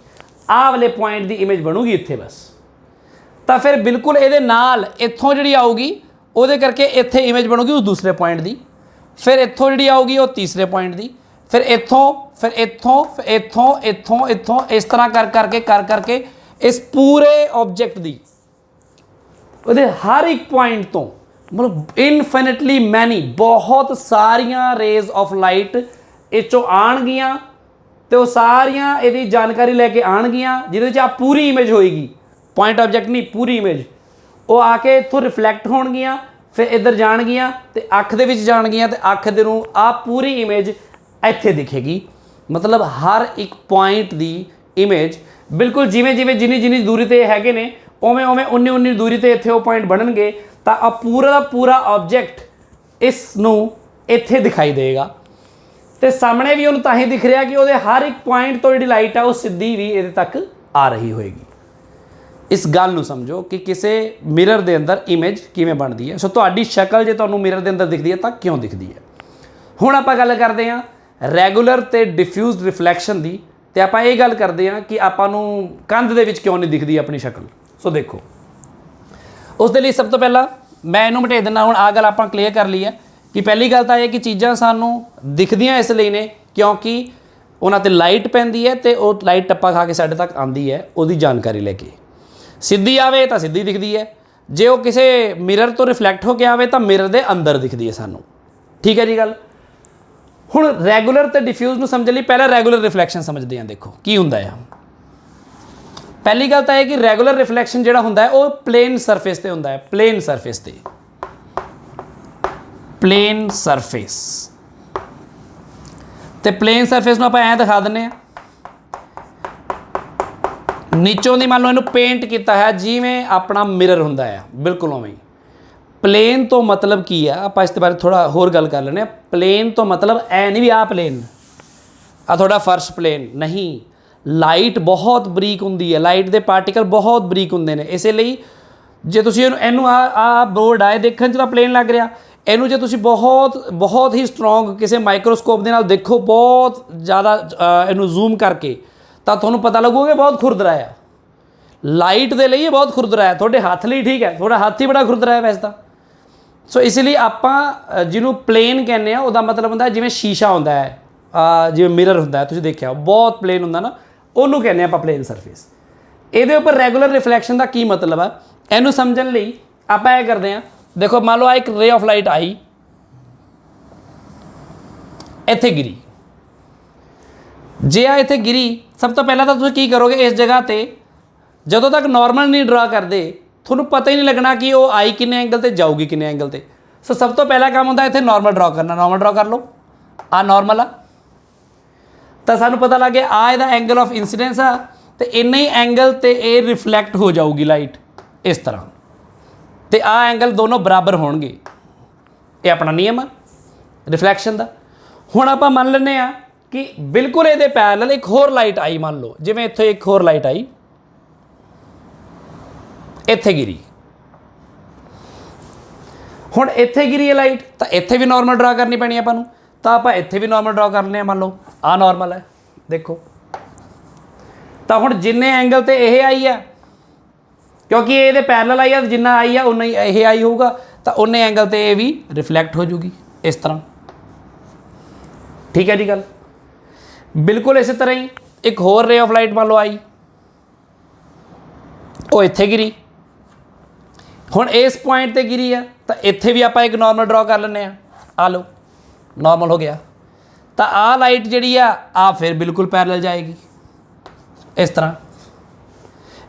आ वाले पॉइंट की इमेज बनूगी इत्थे बस। तो फिर बिल्कुल ये नाल इत्थों जिहड़ी आऊगी उहदे करके इत्थे इमेज बनूगी उस दूसरे पॉइंट की, फिर इत्थों जिहड़ी आऊगी वो तीसरे पॉइंट की, फिर इत्थों फिर इत्थों फिर इत्थों इत्थों इत्थों इस तरह कर करके इस पूरे ऑब्जेक्ट की उहदे हर एक पॉइंट तो मतलब इनफिनिटली मैनी बहुत सारिया रेज ऑफ लाइट इचों आउणगियां, तो सारिया यदि जानकारी लैके आउणगियां जिहदे विच आ पूरी इमेज होएगी। ਪੁਆਇੰਟ ਆਬਜੈਕਟ ਨਹੀਂ, ਪੂਰੀ ਇਮੇਜ। ਉਹ ਆ ਕੇ ਇੱਥੋਂ ਰਿਫਲੈਕਟ ਹੋਣਗੀਆਂ, ਫਿਰ ਇੱਧਰ ਜਾਣਗੀਆਂ ਤੇ ਅੱਖ ਦੇ ਵਿੱਚ ਜਾਣਗੀਆਂ ਤੇ ਅੱਖ ਦੇ ਨੂੰ ਆ ਪੂਰੀ ਇਮੇਜ ਇੱਥੇ ਦਿਖੇਗੀ। मतलब हर एक पॉइंट की इमेज बिल्कुल जिमें जिमें जिनी जिनी दूरी ते हैगे ने उवें उवें उन्नी उन्नी दूरी ते इत्थे वो पॉइंट बनणगे तां आ पूरा दा पूरा ऑब्जेक्ट इस नूं इत्थे दिखाई देगा ते सामने भी उन्हें तां ही दिख रहा कि उहदे हर एक पॉइंट तो जिहड़ी लाइट है वो सीधी भी इहदे तक आ रही होएगी। इस गल नूं समझो कि किसी मिरर दे अंदर इमेज किवें बनदी है। सो तुहाडी शक्ल जे तुहानूं मिरर दे अंदर दिखदी है तां क्यों दिखदी है। हुण आपां गल करदे हां ਰੈਗੂਲਰ ਤੇ ਡਿਫਿਊਜ਼ਡ ਰਿਫਲੈਕਸ਼ਨ ਦੀ ਤੇ ਆਪਾਂ ਇਹ ਗੱਲ ਕਰਦੇ ਹਾਂ ਕਿ ਆਪਾਂ ਨੂੰ ਕੰਧ ਦੇ ਵਿੱਚ ਕਿਉਂ ਨਹੀਂ ਦਿਖਦੀ ਆਪਣੀ ਸ਼ਕਲ। ਸੋ ਦੇਖੋ ਉਸ ਦੇ ਲਈ ਸਭ ਤੋਂ ਪਹਿਲਾਂ ਮੈਂ ਇਹਨੂੰ ਮਿਟਾ ਦਿੰਦਾ। ਹੁਣ ਆ ਗੱਲ ਆਪਾਂ ਕਲੀਅਰ ਕਰ ਲਈ ਹੈ ਕਿ ਪਹਿਲੀ ਗੱਲ ਤਾਂ ਇਹ ਕਿ ਚੀਜ਼ਾਂ ਸਾਨੂੰ ਦਿਖਦੀਆਂ ਇਸ ਲਈ ਨੇ ਕਿਉਂਕਿ ਉਹਨਾਂ 'ਤੇ ਲਾਈਟ ਪੈਂਦੀ ਹੈ ਤੇ ਉਹ ਲਾਈਟ ਟੱਪਾ ਖਾ ਕੇ ਸਾਡੇ ਤੱਕ ਆਉਂਦੀ ਹੈ ਉਹਦੀ ਜਾਣਕਾਰੀ ਲੈ ਕੇ। ਸਿੱਧੀ ਆਵੇ ਤਾਂ ਸਿੱਧੀ ਦਿਖਦੀ ਹੈ, ਜੇ ਉਹ ਕਿਸੇ ਮਿਰਰ ਤੋਂ ਰਿਫਲੈਕਟ ਹੋ ਕੇ ਆਵੇ ਤਾਂ ਮਿਰਰ ਦੇ ਅੰਦਰ ਦਿਖਦੀ ਹੈ ਸਾਨੂੰ। ਠੀਕ ਹੈ ਜੀ ਗੱਲ। ਹੁਣ ਰੈਗੂਲਰ ਤੇ ਡਿਫਿਊਜ਼ ਨੂੰ ਸਮਝਣ ਲਈ ਪਹਿਲਾਂ ਰੈਗੂਲਰ ਰਿਫਲੈਕਸ਼ਨ ਸਮਝਦੇ ਹਾਂ। ਦੇਖੋ ਕੀ ਹੁੰਦਾ ਆ। ਪਹਿਲੀ ਗੱਲ ਤਾਂ ਇਹ ਕਿ ਰੈਗੂਲਰ ਰਿਫਲੈਕਸ਼ਨ ਜਿਹੜਾ ਹੁੰਦਾ ਹੈ ਉਹ ਪਲੇਨ ਸਰਫੇਸ ਤੇ ਹੁੰਦਾ ਹੈ। ਪਲੇਨ ਸਰਫੇਸ ਤੇ, ਪਲੇਨ ਸਰਫੇਸ ਤੇ ਪਲੇਨ ਸਰਫੇਸ ਨੂੰ ਆਪਾਂ ਐਂ ਦਿਖਾ ਦਿੰਦੇ ਹਾਂ। ਨੀਚੋਂ ਦੀ ਮੰਨ ਲਓ ਇਹਨੂੰ ਪੇਂਟ ਕੀਤਾ ਹੈ ਜਿਵੇਂ ਆਪਣਾ ਮਿਰਰ ਹੁੰਦਾ ਆ, ਬਿਲਕੁਲ ਉਵੇਂ ਹੀ। प्लेन तो मतलब की है, आप इस बारे थोड़ा होर गल कर लेने। प्लेन तो मतलब ऐ नहीं भी आ प्लेन आ थोड़ा फर्श प्लेन नहीं। लाइट बहुत बरीक होंगी है, लाइट के पार्टिकल बहुत बरीक होंगे ने। इसलिए जे तुसीं इनू आ बोर्ड आए देखने च तां प्लेन लग रहा, इनू जे तुसीं बहुत बहुत ही स्ट्रोंग किसी माइक्रोस्कोप के नाल देखो बहुत ज़्यादा इनू जूम करके तां तुहानूं पता लगूगा कि बहुत खुरदरा है। लाइट के लिए बहुत खुरदरा है, थोड़े हाथ लिए ठीक है, थोड़ा हाथ ही बड़ा खुरदरा है वैसे तो। सो इसलिए आपां जिन्हों प्लेन कहने आ उहदा मतलब हुंदा जिवें शीशा हुंदा है, जिवें मिरर हुंदा है, तुसीं देखिआ बहुत प्लेन हुंदा ना, उहनूं कहने आपां प्लेन सरफेस। इहदे उपर रैगूलर रिफ्लैक्शन का की मतलब है, इहनूं समझण लई आपां इह करदे हां। देखो मान लो एक रे ऑफ लाइट आई, इत्थे गिरी, जे आ इत्थे गिरी, सब तो पहला तो तुसीं की करोगे इस जगह ते जदों तक नॉर्मल नहीं ड्रा करदे थोनू पता ही नहीं लगना कि वो आई किन्ने एंगल ते जाऊगी किन्ने एंगल ते। सो सब तो पहला काम होंदा इत्थे नॉर्मल ड्रॉ करना। नॉर्मल ड्रॉ कर लो, आ नॉर्मल आ तो सानू पता लग गया आ इहदा एंगल ऑफ इंसीडेंस आ तो इन्ने ही एंगल ते ये रिफ्लैक्ट हो जाऊगी लाइट इस तरह तो आ एंगल दोनों बराबर होणगे। ये अपना नियम आ रिफ्लैक्शन का। हुण आपां मान लैंदे आ कि बिल्कुल इहदे पैरेलल एक होर लाइट आई, मान लो जिवें इत्थे एक होर लाइट आई इत्थे गिरी। हुण इत्थे गिरी है लाइट तो इत्थे भी नॉर्मल ड्रा करनी पैनी आपां नूं, तो आपां इत्थे भी नॉर्मल ड्रा करने। मान लो आ नॉर्मल है, देखो तो हुण जिन्ने एंगल ते यह आई है क्योंकि ये पैरेलल आई है, जिन्ना आई है उन्ना ही यह आई होगा तो उन्ने एंगल ते ये भी रिफ्लैक्ट हो जूगी इस तरह। ठीक है जी गल। बिल्कुल इस तरह ही एक होर रे ऑफ लाइट मान लो आई, वो इत्थे गिरी। हुण इस पॉइंट ते गिरी है तो इत्थे भी आपां एक नॉर्मल ड्रॉ कर लैंदे आ लो नॉर्मल हो गया। तो आ लाइट जिहड़ी आ फिर बिल्कुल पैरेलल जाएगी इस तरह।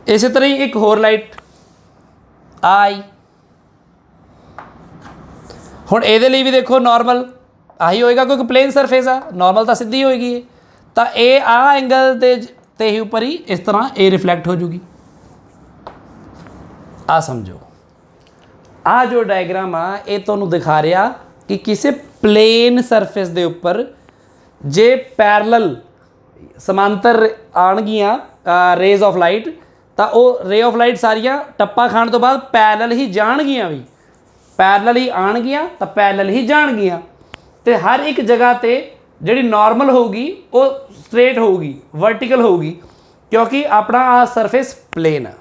इस तरह ही एक होर लाइट आई, हुण इहदे लई भी देखो नॉर्मल आही होएगा क्योंकि प्लेन सरफेस आ, नॉर्मल तो सीधी होएगी। तो ये आ एंगल ते ही उपर ही इस तरह ये रिफ्लैक्ट हो जूगी। आ समझो आ जो डायग्राम आ ये तुहानूं दिखा रहा कि किसी प्लेन सरफेस के उपर जे पैरेलल समांतर आणगियां रेज ऑफ लाइट तो वो रे ऑफ लाइट सारियां टप्पा खाण तो बाद पैरेलल ही जाणगियां, भी पैरेलल ही आणगियां तो पैरेलल ही जाणगियां। तो हर एक जगह ते जिहड़ी नॉर्मल होगी वो स्ट्रेट होगी, वर्टिकल होगी क्योंकि अपना आ सरफेस प्लेन है।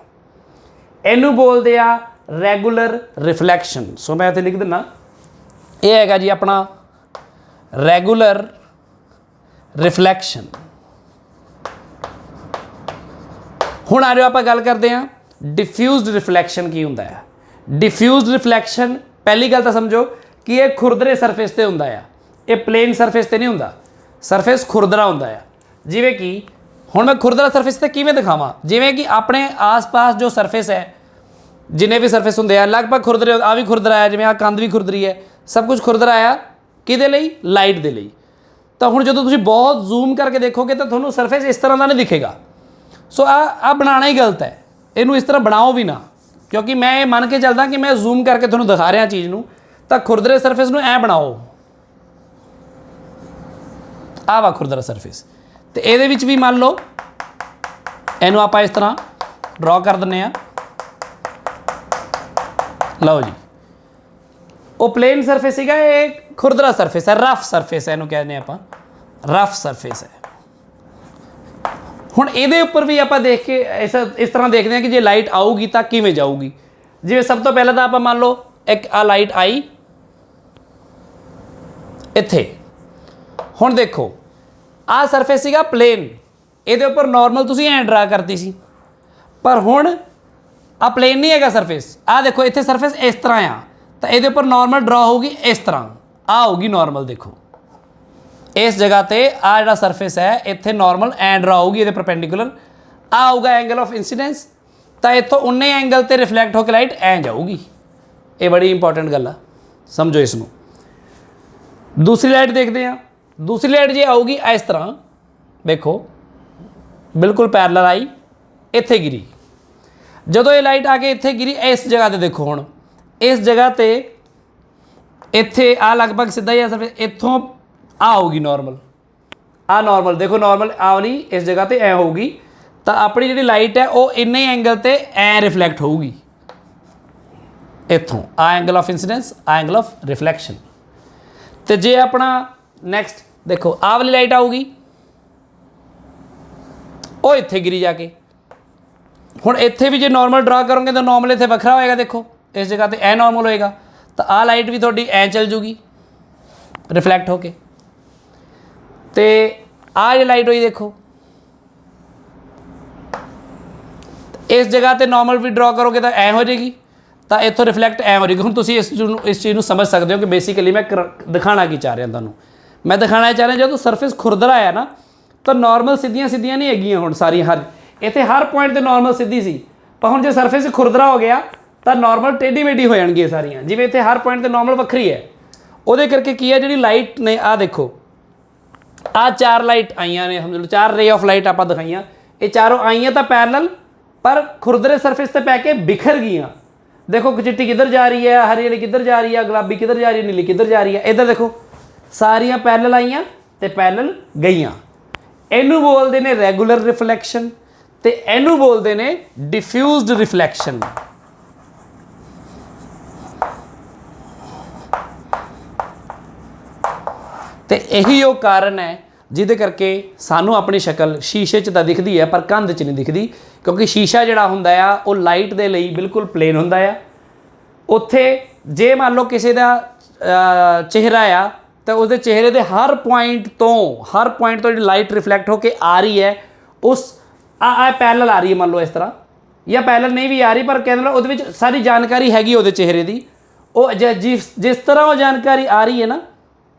इनू बोलते आ रैगूलर रिफ्लैक्शन। सो मैं इत्थे लिख दिना ये हैगा जी अपना रैगूलर रिफ्लैक्शन। हुण आ जाओ आपां गल करते हैं डिफ्यूज्ड रिफ्लैक्शन की हुंदा है। डिफ्यूज्ड रिफ्लैक्शन पहली गल तो समझो कि ये खुरदरे सरफेस ते हुंदा है, ये प्लेन सरफेस ते नहीं हुंदा, सरफेस खुरदरा हुंदा है। जिवें कि ਹੁਣ ਮੈਂ ਖੁਰਦਰਾ ਸਰਫੇਸ ਤੇ ਕਿਵੇਂ ਦਿਖਾਵਾਂ, ਜਿਵੇਂ ਕਿ ਆਪਣੇ ਆਸ-ਪਾਸ ਜੋ ਸਰਫੇਸ ਹੈ, ਜਿੰਨੇ ਵੀ ਸਰਫੇਸ ਹੁੰਦੇ ਆ ਲਗਭਗ ਖੁਰਦਰੇ, ਆ ਵੀ ਖੁਰਦਰਾ ਹੈ, ਜਿਵੇਂ ਆ ਕੰਧ ਵੀ ਖੁਰਦਰੀ ਹੈ, ਸਭ ਕੁਝ ਖੁਰਦਰਾ ਆ ਕਿਹਦੇ ਲਈ, ਲਾਈਟ ਦੇ ਲਈ। ਤਾਂ ਹੁਣ ਜਦੋਂ ਤੁਸੀਂ ਬਹੁਤ ਜ਼ੂਮ ਕਰਕੇ ਦੇਖੋਗੇ ਤਾਂ ਤੁਹਾਨੂੰ ਸਰਫੇਸ ਇਸ ਤਰ੍ਹਾਂ ਦਾ ਨਹੀਂ ਦਿਖੇਗਾ। ਸੋ ਆ ਬਣਾਉਣਾ ਹੀ ਗਲਤ ਹੈ, ਇਹਨੂੰ ਇਸ ਤਰ੍ਹਾਂ ਬਣਾਓ ਵੀ ਨਾ, ਕਿਉਂਕਿ ਮੈਂ ਇਹ ਮੰਨ ਕੇ ਚੱਲਦਾ ਕਿ ਮੈਂ ਜ਼ੂਮ ਕਰਕੇ ਤੁਹਾਨੂੰ ਦਿਖਾ ਰਿਹਾ ਚੀਜ਼ ਨੂੰ, ਤਾਂ ਖੁਰਦਰੇ ਸਰਫੇਸ ਨੂੰ ਐ ਬਣਾਓ, ਆਹ ਵਾ ਖੁਰਦਰਾ ਸਰਫੇਸ। ਤੇ ਇਹਦੇ ਵਿੱਚ ਵੀ ਮੰਨ ਲਓ ਇਹਨੂੰ ਆਪਾਂ ਇਸ ਤਰ੍ਹਾਂ ਡਰਾ ਕਰ ਦਿੰਦੇ ਹਾਂ। ਲਓ ਜੀ, ਉਹ ਪਲੇਨ ਸਰਫੇਸ ਸੀਗਾ, ਇਹ ਖੁਰਦਰਾ ਸਰਫੇਸ ਹੈ, ਰਫ ਸਰਫੇਸ ਹੈ, ਇਹਨੂੰ ਕਹਿੰਦੇ ਆਪਾਂ ਰਫ ਸਰਫੇਸ ਹੈ। ਹੁਣ ਇਹਦੇ ਉੱਪਰ ਵੀ ਆਪਾਂ ਦੇਖ ਕੇ ਇਸ ਤਰ੍ਹਾਂ ਦੇਖਦੇ ਹਾਂ ਕਿ ਜੇ ਲਾਈਟ ਆਊਗੀ ਤਾਂ ਕਿਵੇਂ ਜਾਊਗੀ। ਜਿਵੇਂ ਸਭ ਤੋਂ ਪਹਿਲਾਂ ਤਾਂ ਆਪਾਂ ਮੰਨ ਲਓ ਇੱਕ ਆ ਲਾਈਟ ਆਈ ਇੱਥੇ। ਹੁਣ ਦੇਖੋ ਆਹ ਸਰਫੇਸ ਸੀਗਾ ਪਲੇਨ, ਇਹਦੇ ਉੱਪਰ ਨੋਰਮਲ ਤੁਸੀਂ ਐਂ ਡਰਾ ਕਰਤੀ ਸੀ, ਪਰ ਹੁਣ ਆ ਪਲੇਨ ਨਹੀਂ ਹੈਗਾ ਸਰਫੇਸ। ਆਹ ਦੇਖੋ ਇੱਥੇ ਸਰਫੇਸ ਇਸ ਤਰ੍ਹਾਂ ਆ, ਤਾਂ ਇਹਦੇ ਉੱਪਰ ਨੋਰਮਲ ਡਰਾ ਹੋਊਗੀ ਇਸ ਤਰ੍ਹਾਂ, ਆ ਹੋਊਗੀ ਨੋਰਮਲ। ਦੇਖੋ ਇਸ ਜਗ੍ਹਾ ਤੇ ਆ ਜਿਹੜਾ ਸਰਫੇਸ ਹੈ ਇੱਥੇ ਨੋਰਮਲ ਐਂ ਡਰਾ ਹੋਊਗੀ ਇਹਦੇ ਪਰਪੈਂਡੀਕੂਲਰ, ਆ ਆਊਗਾ ਐਂਗਲ ਆਫ ਇੰਸੀਡੈਂਸ, ਤਾਂ ਇੱਥੋਂ ਉਨੇ ਐਂਗਲ ਤੇ ਰਿਫਲੈਕਟ ਹੋ ਕੇ ਲਾਈਟ ਐਂ ਜਾਊਗੀ। ਇਹ ਬੜੀ ਇੰਪੋਰਟੈਂਟ ਗੱਲ ਆ, ਸਮਝੋ ਇਸ ਨੂੰ। ਦੂਸਰੀ ਲਾਈਟ ਦੇਖਦੇ ਹਾਂ। ਦੂਸਰੀ ਲਾਈਟ ਜੇ ਆਊਗੀ ਇਸ ਤਰ੍ਹਾਂ, ਦੇਖੋ ਬਿਲਕੁਲ ਪੈਰਲਲ ਆਈ, ਇੱਥੇ ਗਿਰੀ। ਜਦੋਂ ਇਹ ਲਾਈਟ ਆ ਕੇ ਇੱਥੇ ਗਿਰੀ ਇਸ ਜਗ੍ਹਾ ਤੇ, ਦੇਖੋ ਹੁਣ ਇਸ ਜਗ੍ਹਾ ਤੇ ਇੱਥੇ ਆ ਲਗਭਗ ਸਿੱਧਾ ਹੀ ਆ ਸਰਫੇਸ, ਇੱਥੋਂ ਆ ਹੋਊਗੀ ਨੋਰਮਲ, ਆ ਨੋਰਮਲ ਦੇਖੋ, ਨੋਰਮਲ ਆ ਵਾਲੀ ਇਸ ਜਗ੍ਹਾ ਤੇ ਐ ਹੋਊਗੀ, ਤਾਂ ਆਪਣੀ ਜਿਹੜੀ ਲਾਈਟ ਹੈ ਉਹ ਇੰਨੇ ਐਂਗਲ ਤੇ ਐ ਰਿਫਲੈਕਟ ਹੋਊਗੀ ਇੱਥੋਂ। ਆ ਐਂਗਲ ਆਫ ਇੰਸੀਡੈਂਸ, ਆ ਐਂਗਲ ਆਫ ਰਿਫਲੈਕਸ਼ਨ। ਤੇ ਜੇ ਆਪਣਾ ਨੈਕਸਟ ਦੇਖੋ ਆਹ ਵਾਲੀ ਲਾਈਟ ਆਊਗੀ, ਉਹ ਇੱਥੇ ਗਿਰੀ ਜਾ ਕੇ। ਹੁਣ ਇੱਥੇ ਵੀ ਜੇ ਨੋਰਮਲ ਡਰਾ ਕਰੋਗੇ ਤਾਂ ਨੋਰਮਲ ਇੱਥੇ ਵੱਖਰਾ ਹੋਏਗਾ, ਦੇਖੋ ਇਸ ਜਗ੍ਹਾ ਤੇ ਐ ਨੋਰਮਲ ਹੋਏਗਾ, ਤਾਂ ਆਹ ਲਾਈਟ ਵੀ ਤੁਹਾਡੀ ਐ ਚੱਲ ਜੂਗੀ ਰਿਫਲੈਕਟ ਹੋ ਕੇ। ਤੇ ਆਹ ਜਿਹੜੀ ਲਾਈਟ ਹੋਈ ਦੇਖੋ ਇਸ ਜਗ੍ਹਾ ਤੇ ਨੋਰਮਲ ਵੀ ਡਰਾ ਕਰੋਗੇ ਤਾਂ ਐ ਹੋ ਜਾਏਗੀ, ਤਾਂ ਇੱਥੋਂ ਰਿਫਲੈਕਟ ਐ ਹੋ ਜਾਏਗੀ। ਹੁਣ ਤੁਸੀਂ ਇਸ ਚੀਜ਼ ਨੂੰ ਸਮਝ ਸਕਦੇ ਹੋ ਕਿ ਬੇਸਿਕਲੀ ਮੈਂ ਦਿਖਾਉਣਾ ਕੀ ਚਾਹ ਰਿਹਾ ਤੁਹਾਨੂੰ। ਮੈਂ ਦਿਖਾਉਣਾ ਚਾਹ ਰਿਹਾ ਜਦੋਂ ਸਰਫੇਸ ਖੁਰਦਰਾ ਹੈ ਨਾ, ਤਾਂ ਨੋਰਮਲ ਸਿੱਧੀਆਂ ਸਿੱਧੀਆਂ ਨਹੀਂ ਹੈਗੀਆਂ ਹੁਣ ਸਾਰੀਆਂ, ਹਰ ਇੱਥੇ ਹਰ ਪੁਆਇੰਟ ਤੇ ਨੋਰਮਲ ਸਿੱਧੀ ਸੀ, ਪਰ ਹੁਣ ਜੇ ਸਰਫੇਸ ਖੁਰਦਰਾ ਹੋ ਗਿਆ ਤਾਂ ਨੋਰਮਲ ਟੇਢੀ ਮੇਢੀ ਹੋ ਜਾਣਗੀਆਂ ਸਾਰੀਆਂ। ਜਿਵੇਂ ਇੱਥੇ ਹਰ ਪੁਆਇੰਟ ਤੇ ਨੋਰਮਲ ਵੱਖਰੀ ਹੈ, ਉਹਦੇ ਕਰਕੇ ਕੀ ਹੈ ਜਿਹੜੀ ਲਾਈਟ ਨੇ, ਆਹ ਦੇਖੋ ਆਹ 4 ਲਾਈਟ ਆਈਆਂ ਨੇ, ਸਮਝ ਲਓ 4 ਰੇ ਆਫ ਲਾਈਟ ਆਪਾਂ ਦਿਖਾਈਆਂ, ਇਹ ਚਾਰੋਂ ਆਈਆਂ ਤਾਂ ਪੈਰਲਲ, ਪਰ ਖੁਰਦਰੇ ਸਰਫੇਸ ਤੇ ਪੈ ਕੇ ਬਿਖਰ ਗਈਆਂ। ਦੇਖੋ ਚਿੱਟੀ ਕਿੱਧਰ ਜਾ ਰਹੀ ਹੈ, ਹਰੀ ਵਾਲੀ ਕਿੱਧਰ ਜਾ ਰਹੀ ਹੈ, ਗੁਲਾਬੀ ਕਿੱਧਰ ਜਾ ਰਹੀ ਹੈ, ਨੀਲੀ ਕਿੱਧਰ ਜਾ ਰਹੀ ਹੈ। ਇੱਧਰ ਦੇਖੋ ਸਾਰੀਆਂ ਪੈਰਲਲ ਆਈਆਂ ਤੇ ਪੈਰਲਲ ਗਈਆਂ। ਇਹਨੂੰ ਬੋਲਦੇ ਨੇ ਰੈਗੂਲਰ ਰਿਫਲੈਕਸ਼ਨ, ਤੇ ਇਹਨੂੰ ਬੋਲਦੇ ਨੇ ਡਿਫਿਊਜ਼ਡ ਰਿਫਲੈਕਸ਼ਨ। ਤੇ ਇਹੀ ਉਹ ਕਾਰਨ ਹੈ ਜਿਹਦੇ ਕਰਕੇ ਸਾਨੂੰ ਆਪਣੀ ਸ਼ਕਲ ਸ਼ੀਸ਼ੇ 'ਚ ਤਾਂ ਦਿਖਦੀ ਹੈ ਪਰ ਕੰਧ 'ਚ ਨਹੀਂ ਦਿਖਦੀ, ਕਿਉਂਕਿ ਸ਼ੀਸ਼ਾ ਜਿਹੜਾ ਹੁੰਦਾ ਆ ਉਹ ਲਾਈਟ ਦੇ ਲਈ ਬਿਲਕੁਲ ਪਲੇਨ ਹੁੰਦਾ ਆ। ਉੱਥੇ ਜੇ ਮੰਨ ਲਓ ਕਿਸੇ ਦਾ ਚਿਹਰਾ ਆ ਤਾਂ ਉਹਦੇ ਚਿਹਰੇ ਦੇ ਹਰ ਪੁਆਇੰਟ ਤੋਂ ਜਿਹੜੀ ਲਾਈਟ ਰਿਫਲੈਕਟ ਹੋ ਕੇ ਆ ਰਹੀ ਹੈ, ਉਸ ਆ ਪੈਰਲਲ ਆ ਰਹੀ ਹੈ ਮੰਨ ਲਓ ਇਸ ਤਰ੍ਹਾਂ, ਜਾਂ ਪੈਰਲਲ ਨਹੀਂ ਵੀ ਆ ਰਹੀ ਪਰ ਕਹਿੰਦੇ ਉਹਦੇ ਵਿੱਚ ਸਾਰੀ ਜਾਣਕਾਰੀ ਹੈਗੀ ਉਹਦੇ ਚਿਹਰੇ ਦੀ, ਉਹ ਜਿਸ ਤਰ੍ਹਾਂ ਉਹ ਜਾਣਕਾਰੀ ਆ ਰਹੀ ਹੈ ਨਾ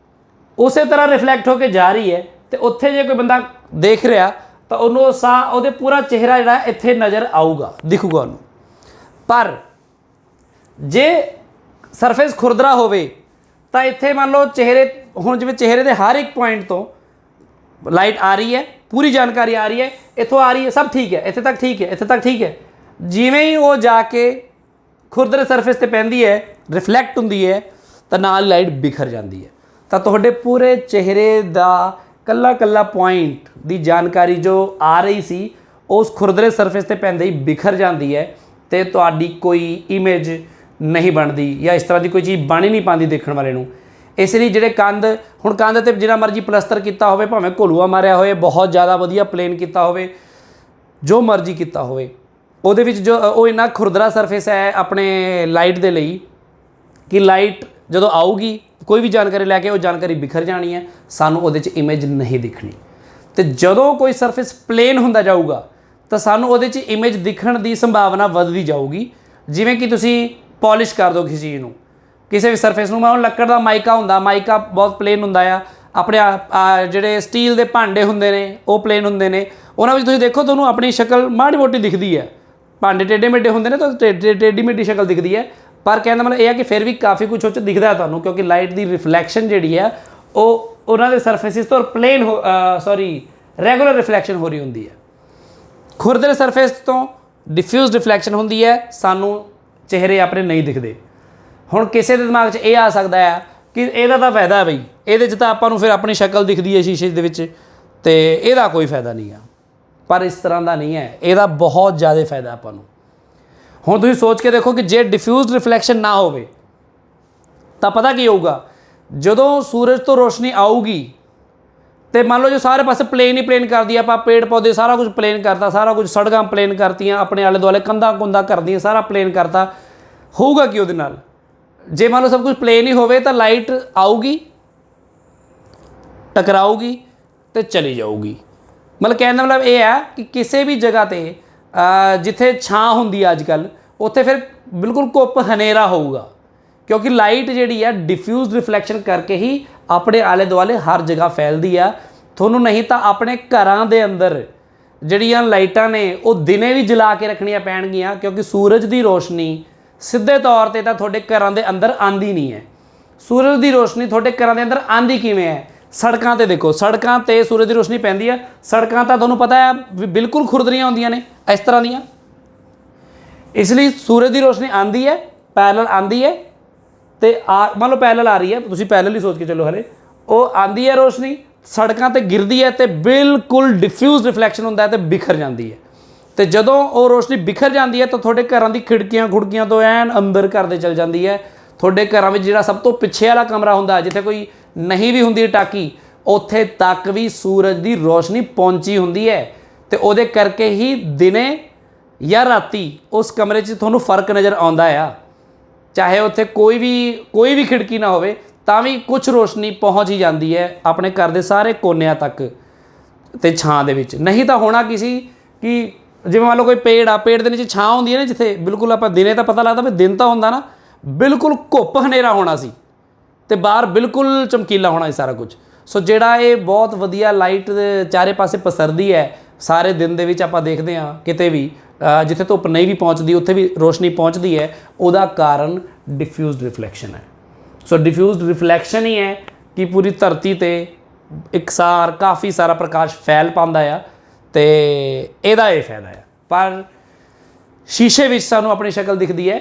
ਉਸੇ ਤਰ੍ਹਾਂ ਰਿਫਲੈਕਟ ਹੋ ਕੇ ਜਾ ਰਹੀ ਹੈ। ਤੇ ਉੱਥੇ ਜੇ ਕੋਈ ਬੰਦਾ ਦੇਖ ਰਿਹਾ ਤਾਂ ਉਹਨੂੰ ਉਹਦੇ ਪੂਰਾ ਚਿਹਰਾ ਜਿਹੜਾ ਇੱਥੇ ਨਜ਼ਰ ਆਊਗਾ, ਦਿਖੂਗਾ ਉਹਨੂੰ। ਪਰ ਜੇ ਸਰਫੇਸ ਖੁਰਦਰਾ ਹੋਵੇ ਤਾਂ ਇੱਥੇ ਮੰਨ ਲਓ ਹੁਣ ਜਿਵੇਂ ਚਿਹਰੇ ਦੇ ਹਰ ਇੱਕ ਪੁਆਇੰਟ ਤੋਂ ਲਾਈਟ ਆ ਰਹੀ ਹੈ, ਪੂਰੀ ਜਾਣਕਾਰੀ ਆ ਰਹੀ ਹੈ, ਇੱਥੋਂ ਆ ਰਹੀ ਹੈ, ਸਭ ਠੀਕ ਹੈ, ਇੱਥੇ ਤੱਕ ਠੀਕ ਹੈ, ਇੱਥੇ ਤੱਕ ਠੀਕ ਹੈ। ਜਿਵੇਂ ਹੀ ਉਹ ਜਾ ਕੇ ਖੁਰਦਰੇ ਸਰਫੇਸ ਤੇ ਪੈਂਦੀ ਹੈ, ਰਿਫਲੈਕਟ ਹੁੰਦੀ ਹੈ, ਤਾਂ ਨਾਲ ਲਾਈਟ ਬਿਖਰ ਜਾਂਦੀ ਹੈ। ਤਾਂ ਤੁਹਾਡੇ ਪੂਰੇ ਚਿਹਰੇ ਦਾ ਕੱਲਾ ਕੱਲਾ ਪੁਆਇੰਟ ਦੀ ਜਾਣਕਾਰੀ ਜੋ ਆ ਰਹੀ ਸੀ ਉਸ ਖੁਰਦਰੇ ਸਰਫੇਸ ਤੇ ਪੈਂਦੇ ਹੀ ਬਿਖਰ ਜਾਂਦੀ ਹੈ, ਤੇ ਤੁਹਾਡੀ ਕੋਈ ਇਮੇਜ ਨਹੀਂ ਬਣਦੀ, ਜਾਂ ਇਸ ਤਰ੍ਹਾਂ ਦੀ ਕੋਈ ਚੀਜ਼ ਬਣ ਹੀ ਨਹੀਂ ਪਾਉਂਦੀ ਦੇਖਣ ਵਾਲੇ ਨੂੰ। ਇਸ ਲਈ ਜਿਹੜੇ ਕੰਧ ਤੇ ਜਿੰਨਾ ਮਰਜ਼ੀ ਪਲਸਤਰ ਕੀਤਾ ਹੋਵੇ, ਭਾਵੇਂ ਘੋਲੂਆ ਮਾਰਿਆ ਹੋਵੇ, ਬਹੁਤ ਜ਼ਿਆਦਾ ਵਧੀਆ ਪਲੇਨ ਕੀਤਾ ਹੋਵੇ, ਜੋ ਮਰਜ਼ੀ ਕੀਤਾ ਹੋਵੇ, ਉਹਦੇ ਵਿੱਚ ਜੋ ਉਹ ਇੰਨਾ ਖੁਰਦਰਾ ਸਰਫੇਸ ਹੈ ਆਪਣੇ ਲਾਈਟ ਦੇ ਲਈ ਕਿ ਲਾਈਟ ਜਦੋਂ ਆਊਗੀ ਕੋਈ ਵੀ ਜਾਣਕਾਰੀ ਲੈ ਕੇ ਉਹ ਜਾਣਕਾਰੀ ਬਿਖਰ ਜਾਣੀ ਹੈ, ਸਾਨੂੰ ਉਹਦੇ 'ਚ ਇਮੇਜ ਨਹੀਂ ਦਿਖਣੀ। ਤੇ ਜਦੋਂ ਕੋਈ ਸਰਫੇਸ ਪਲੇਨ ਹੁੰਦਾ ਜਾਊਗਾ ਤਾਂ ਸਾਨੂੰ ਉਹਦੇ 'ਚ ਇਮੇਜ ਦਿਖਣ ਦੀ ਸੰਭਾਵਨਾ ਵੱਧਦੀ ਜਾਊਗੀ। ਜਿਵੇਂ ਕਿ ਤੁਸੀਂ ਪੋਲਿਸ਼ ਕਰ ਦਿਓ ਕਿਸੇ ਚੀਜ਼ ਨੂੰ, ਕਿਸੇ ਵੀ ਸਰਫੇਸ ਨੂੰ, ਹੁਣ ਲੱਕੜ ਦਾ ਮਾਈਕਾ ਹੁੰਦਾ, ਮਾਈਕਾ ਬਹੁਤ ਪਲੇਨ ਹੁੰਦਾ ਆ, ਆਪਣੇ ਜਿਹੜੇ ਸਟੀਲ ਦੇ ਭਾਂਡੇ ਹੁੰਦੇ ਨੇ ਉਹ ਪਲੇਨ ਹੁੰਦੇ ਨੇ, ਉਹਨਾਂ ਵਿੱਚ ਤੁਸੀਂ ਦੇਖੋ ਤੁਹਾਨੂੰ ਆਪਣੀ ਸ਼ਕਲ ਮਾੜੀ ਮੋਟੀ ਦਿਖਦੀ ਹੈ, ਭਾਂਡੇ ਟੇਢੇ ਮੇਢੇ ਹੁੰਦੇ ਨੇ ਤਾਂ ਟੇਢੀ ਮੇਢੀ ਸ਼ਕਲ ਦਿਖਦੀ ਹੈ, ਪਰ ਕਹਿਣ ਦਾ ਮਤਲਬ ਇਹ ਹੈ ਕਿ ਫਿਰ ਵੀ ਕਾਫੀ ਕੁਛ ਉਹ 'ਚ ਦਿਖਦਾ ਤੁਹਾਨੂੰ, ਕਿਉਂਕਿ ਲਾਈਟ ਦੀ ਰਿਫਲੈਕਸ਼ਨ ਜਿਹੜੀ ਹੈ ਉਹ ਉਹਨਾਂ ਦੇ ਸਰਫੇਸਿਸ ਤੋਂ ਰੈਗੂਲਰ ਰਿਫਲੈਕਸ਼ਨ ਹੋ ਰਹੀ ਹੁੰਦੀ ਹੈ। ਖੁਰਦਰੇ ਸਰਫੇਸ ਤੋਂ ਡਿਫਿਊਜ਼ ਰਿਫਲੈਕਸ਼ਨ ਹੁੰਦੀ ਹੈ, ਸਾਨੂੰ ਚਿਹਰੇ ਆਪਣੇ ਨਹੀਂ ਦਿਖਦੇ। ਹੁਣ ਕਿਸੇ ਦੇ ਦਿਮਾਗ 'ਚ ਇਹ ਆ ਸਕਦਾ ਹੈ ਕਿ ਇਹਦਾ ਤਾਂ ਫਾਇਦਾ ਬਈ, ਇਹਦੇ 'ਚ ਤਾਂ ਆਪਾਂ ਨੂੰ ਫਿਰ ਆਪਣੀ ਸ਼ਕਲ ਦਿਖਦੀ ਹੈ ਸ਼ੀਸ਼ੇ ਦੇ ਵਿੱਚ ਅਤੇ ਇਹਦਾ ਕੋਈ ਫਾਇਦਾ ਨਹੀਂ ਆ, ਪਰ ਇਸ ਤਰ੍ਹਾਂ ਦਾ ਨਹੀਂ ਹੈ, ਇਹਦਾ ਬਹੁਤ ਜ਼ਿਆਦਾ ਫਾਇਦਾ ਆਪਾਂ ਨੂੰ। ਹੁਣ ਤੁਸੀਂ ਸੋਚ ਕੇ ਦੇਖੋ ਕਿ ਜੇ ਡਿਫਿਊਜ਼ਡ ਰਿਫਲੈਕਸ਼ਨ ਨਾ ਹੋਵੇ ਤਾਂ ਪਤਾ ਕੀ ਹੋਊਗਾ, ਜਦੋਂ ਸੂਰਜ ਤੋਂ ਰੋਸ਼ਨੀ ਆਊਗੀ ਤੇ ਮੰਨ ਲਓ ਜੋ ਸਾਰੇ ਪਾਸੇ ਪਲੇਨ ਹੀ ਪਲੇਨ ਕਰਦੀ ਆਪਾਂ, ਪੇੜ ਪੌਦੇ ਸਾਰਾ ਕੁਝ ਪਲੇਨ ਕਰਤਾ, ਸਾਰਾ ਕੁਝ ਸੜਕਾਂ ਪਲੇਨ ਕਰਤੀਆਂ, ਆਪਣੇ ਆਲੇ ਦੁਆਲੇ ਕੰਧਾਂ ਕੁੰਧਾਂ ਕਰਦੀਆਂ, ਸਾਰਾ ਪਲੇਨ ਕਰਤਾ, ਹੋਊਗਾ ਕੀ ਉਹਦੇ ਨਾਲ? ਜੇ ਮੰਨ ਲਓ ਸਭ ਕੁਝ ਪਲੇਨ ਹੀ ਹੋਵੇ ਤਾਂ ਲਾਈਟ ਆਊਗੀ, ਟਕਰਾਊਗੀ ਤੇ ਚਲੀ ਜਾਊਗੀ। ਮਤਲਬ ਕਹਿਣ ਦਾ ਮਤਲਬ ਇਹ ਹੈ ਕਿ ਕਿਸੇ ਵੀ ਜਗ੍ਹਾ 'ਤੇ ਜਿੱਥੇ ਛਾਂ ਹੁੰਦੀ ਹੈ ਅੱਜ ਕੱਲ੍ਹ, ਉੱਥੇ ਫਿਰ ਬਿਲਕੁਲ ਘੁੱਪ ਹਨੇਰਾ ਹੋਊਗਾ, ਕਿਉਂਕਿ ਲਾਈਟ ਜਿਹੜੀ ਹੈ ਡਿਫਿਊਜ਼ ਰਿਫਲੈਕਸ਼ਨ ਕਰਕੇ ਹੀ ਆਪਣੇ ਆਲੇ ਦੁਆਲੇ ਹਰ ਜਗ੍ਹਾ ਫੈਲਦੀ ਆ। ਤੁਹਾਨੂੰ ਨਹੀਂ ਤਾਂ ਆਪਣੇ ਘਰਾਂ ਦੇ ਅੰਦਰ ਜਿਹੜੀਆਂ ਲਾਈਟਾਂ ਨੇ ਉਹ ਦਿਨੇ ਵੀ ਜਲਾ ਕੇ ਰੱਖਣੀਆਂ ਪੈਣਗੀਆਂ, ਕਿਉਂਕਿ ਸੂਰਜ ਦੀ ਰੋਸ਼ਨੀ ਸਿੱਧੇ ਤੌਰ 'ਤੇ ਤਾਂ ਤੁਹਾਡੇ ਘਰਾਂ ਦੇ ਅੰਦਰ ਆਉਂਦੀ ਨਹੀਂ ਹੈ। ਸੂਰਜ ਦੀ ਰੋਸ਼ਨੀ ਤੁਹਾਡੇ ਘਰਾਂ ਦੇ ਅੰਦਰ ਆਉਂਦੀ ਕਿਵੇਂ ਹੈ? ਸੜਕਾਂ 'ਤੇ ਦੇਖੋ, ਸੜਕਾਂ 'ਤੇ ਸੂਰਜ ਦੀ ਰੋਸ਼ਨੀ ਪੈਂਦੀ ਹੈ, ਸੜਕਾਂ ਤਾਂ ਤੁਹਾਨੂੰ ਪਤਾ ਹੈ ਵੀ ਬਿਲਕੁਲ ਖੁਰਦਰੀਆਂ ਹੁੰਦੀਆਂ ਨੇ ਇਸ ਤਰ੍ਹਾਂ ਦੀਆਂ, ਇਸ ਲਈ ਸੂਰਜ ਦੀ ਰੋਸ਼ਨੀ ਆਉਂਦੀ ਹੈ, ਪੈਰਲਲ ਆਉਂਦੀ ਹੈ, ਅਤੇ ਮੰਨ ਲਓ ਪੈਰਲਲ ਆ ਰਹੀ ਹੈ, ਤੁਸੀਂ ਪੈਰਲਲ ਹੀ ਸੋਚ ਕੇ ਚੱਲੋ ਹਲੇ, ਉਹ ਆਉਂਦੀ ਹੈ ਰੋਸ਼ਨੀ, ਸੜਕਾਂ 'ਤੇ ਗਿਰਦੀ ਹੈ ਅਤੇ ਬਿਲਕੁਲ ਡਿਫਿਊਜ਼ ਰਿਫਲੈਕਸ਼ਨ ਹੁੰਦਾ ਹੈ ਅਤੇ ਬਿਖਰ ਜਾਂਦੀ ਹੈ। ਅਤੇ ਜਦੋਂ ਉਹ ਰੋਸ਼ਨੀ ਬਿਖਰ ਜਾਂਦੀ ਹੈ ਤਾਂ ਤੁਹਾਡੇ ਘਰਾਂ ਦੀ ਖਿੜਕੀਆਂ ਤੋਂ ਐਨ ਅੰਦਰ ਘਰ ਦੇ ਚਲ ਜਾਂਦੀ ਹੈ। ਤੁਹਾਡੇ ਘਰਾਂ ਵਿੱਚ ਜਿਹੜਾ ਸਭ ਤੋਂ ਪਿੱਛੇ ਵਾਲਾ ਕਮਰਾ ਹੁੰਦਾ, ਜਿੱਥੇ ਕੋਈ ਨਹੀਂ ਵੀ ਹੁੰਦੀ ਟਾਕੀ, ਉੱਥੇ ਤੱਕ ਵੀ ਸੂਰਜ ਦੀ ਰੋਸ਼ਨੀ ਪਹੁੰਚੀ ਹੁੰਦੀ ਹੈ, ਅਤੇ ਉਹਦੇ ਕਰਕੇ ਹੀ ਦਿਨੇ ਜਾਂ ਰਾਤੀ ਉਸ ਕਮਰੇ 'ਚ ਤੁਹਾਨੂੰ ਫਰਕ ਨਜ਼ਰ ਆਉਂਦਾ ਆ। ਚਾਹੇ ਉੱਥੇ ਕੋਈ ਵੀ ਖਿੜਕੀ ਨਾ ਹੋਵੇ ਤਾਂ ਵੀ ਕੁਛ ਰੋਸ਼ਨੀ ਪਹੁੰਚ ਹੀ ਜਾਂਦੀ ਹੈ ਆਪਣੇ ਘਰ ਦੇ ਸਾਰੇ ਕੋਨਿਆਂ ਤੱਕ ਅਤੇ ਛਾਂ ਦੇ ਵਿੱਚ। ਨਹੀਂ ਤਾਂ ਹੋਣਾ ਕੀ ਸੀ ਕਿ ਜਿਵੇਂ ਮੰਨ ਲਓ ਕੋਈ ਪੇੜ ਆ, ਪੇੜ ਦੇ ਨੀਚੇ ਛਾਂ ਹੁੰਦੀ ਹੈ ਨਾ, ਜਿੱਥੇ ਬਿਲਕੁਲ ਆਪਾਂ ਦਿਨੇ ਤਾਂ ਪਤਾ ਲੱਗਦਾ ਵੀ ਦਿਨ ਤਾਂ ਹੁੰਦਾ ਨਾ, ਬਿਲਕੁਲ ਘੁੱਪ ਹਨੇਰਾ ਹੋਣਾ ਸੀ ਅਤੇ ਬਾਹਰ ਬਿਲਕੁਲ ਚਮਕੀਲਾ ਹੋਣਾ ਸੀ ਸਾਰਾ ਕੁਝ। ਸੋ ਜਿਹੜਾ ਇਹ ਬਹੁਤ ਵਧੀਆ ਲਾਈਟ ਚਾਰੇ ਪਾਸੇ ਪਸਰਦੀ ਹੈ ਸਾਰੇ ਦਿਨ ਦੇ ਵਿੱਚ, ਆਪਾਂ ਦੇਖਦੇ ਹਾਂ ਕਿਤੇ ਵੀ ਜਿੱਥੇ ਧੁੱਪ ਨਹੀਂ ਵੀ ਪਹੁੰਚਦੀ ਉੱਥੇ ਵੀ ਰੋਸ਼ਨੀ ਪਹੁੰਚਦੀ ਹੈ, ਉਹਦਾ ਕਾਰਨ ਡਿਫਿਊਜ਼ਡ ਰਿਫਲੈਕਸ਼ਨ ਹੈ। ਸੋ ਡਿਫਿਊਜ਼ਡ ਰਿਫਲੈਕਸ਼ਨ ਹੀ ਹੈ ਕਿ ਪੂਰੀ ਧਰਤੀ 'ਤੇ ਇਕਸਾਰ ਕਾਫੀ ਸਾਰਾ ਪ੍ਰਕਾਸ਼ ਫੈਲ ਪਾਉਂਦਾ ਆ, ਅਤੇ ਇਹਦਾ ਇਹ ਫਾਇਦਾ ਹੈ। ਪਰ ਸ਼ੀਸ਼ੇ ਵਿੱਚ ਸਾਨੂੰ ਆਪਣੀ ਸ਼ਕਲ ਦਿਖਦੀ ਹੈ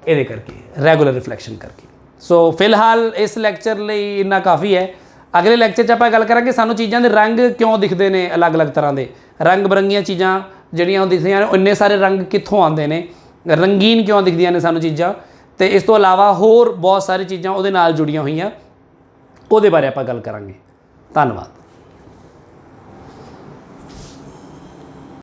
ਇਹਦੇ ਕਰਕੇ, ਰੈਗੂਲਰ ਰਿਫਲੈਕਸ਼ਨ ਕਰਕੇ। ਸੋ ਫਿਲਹਾਲ ਇਸ ਲੈਕਚਰ ਲਈ ਇੰਨਾ ਕਾਫੀ ਹੈ। ਅਗਲੇ ਲੈਕਚਰ 'ਚ ਆਪਾਂ ਗੱਲ ਕਰਾਂਗੇ ਸਾਨੂੰ ਚੀਜ਼ਾਂ ਦੇ ਰੰਗ ਕਿਉਂ ਦਿਖਦੇ ਨੇ, ਅਲੱਗ-ਅਲੱਗ ਤਰ੍ਹਾਂ ਦੇ ਰੰਗ ਬਰੰਗੀਆਂ ਚੀਜ਼ਾਂ ਜਿਹੜੀਆਂ ਉਹ ਦਿਖਦੀਆਂ ਨੇ, ਇੰਨੇ ਸਾਰੇ ਰੰਗ ਕਿੱਥੋਂ ਆਉਂਦੇ ਨੇ, ਰੰਗੀਨ ਕਿਉਂ ਦਿਖਦੀਆਂ ਨੇ ਸਾਨੂੰ ਚੀਜ਼ਾਂ, ਅਤੇ ਇਸ ਤੋਂ ਇਲਾਵਾ ਹੋਰ ਬਹੁਤ ਸਾਰੀ ਚੀਜ਼ਾਂ ਉਹਦੇ ਨਾਲ ਜੁੜੀਆਂ ਹੋਈਆਂ, ਉਹਦੇ ਬਾਰੇ ਆਪਾਂ ਗੱਲ ਕਰਾਂਗੇ। ਧੰਨਵਾਦ।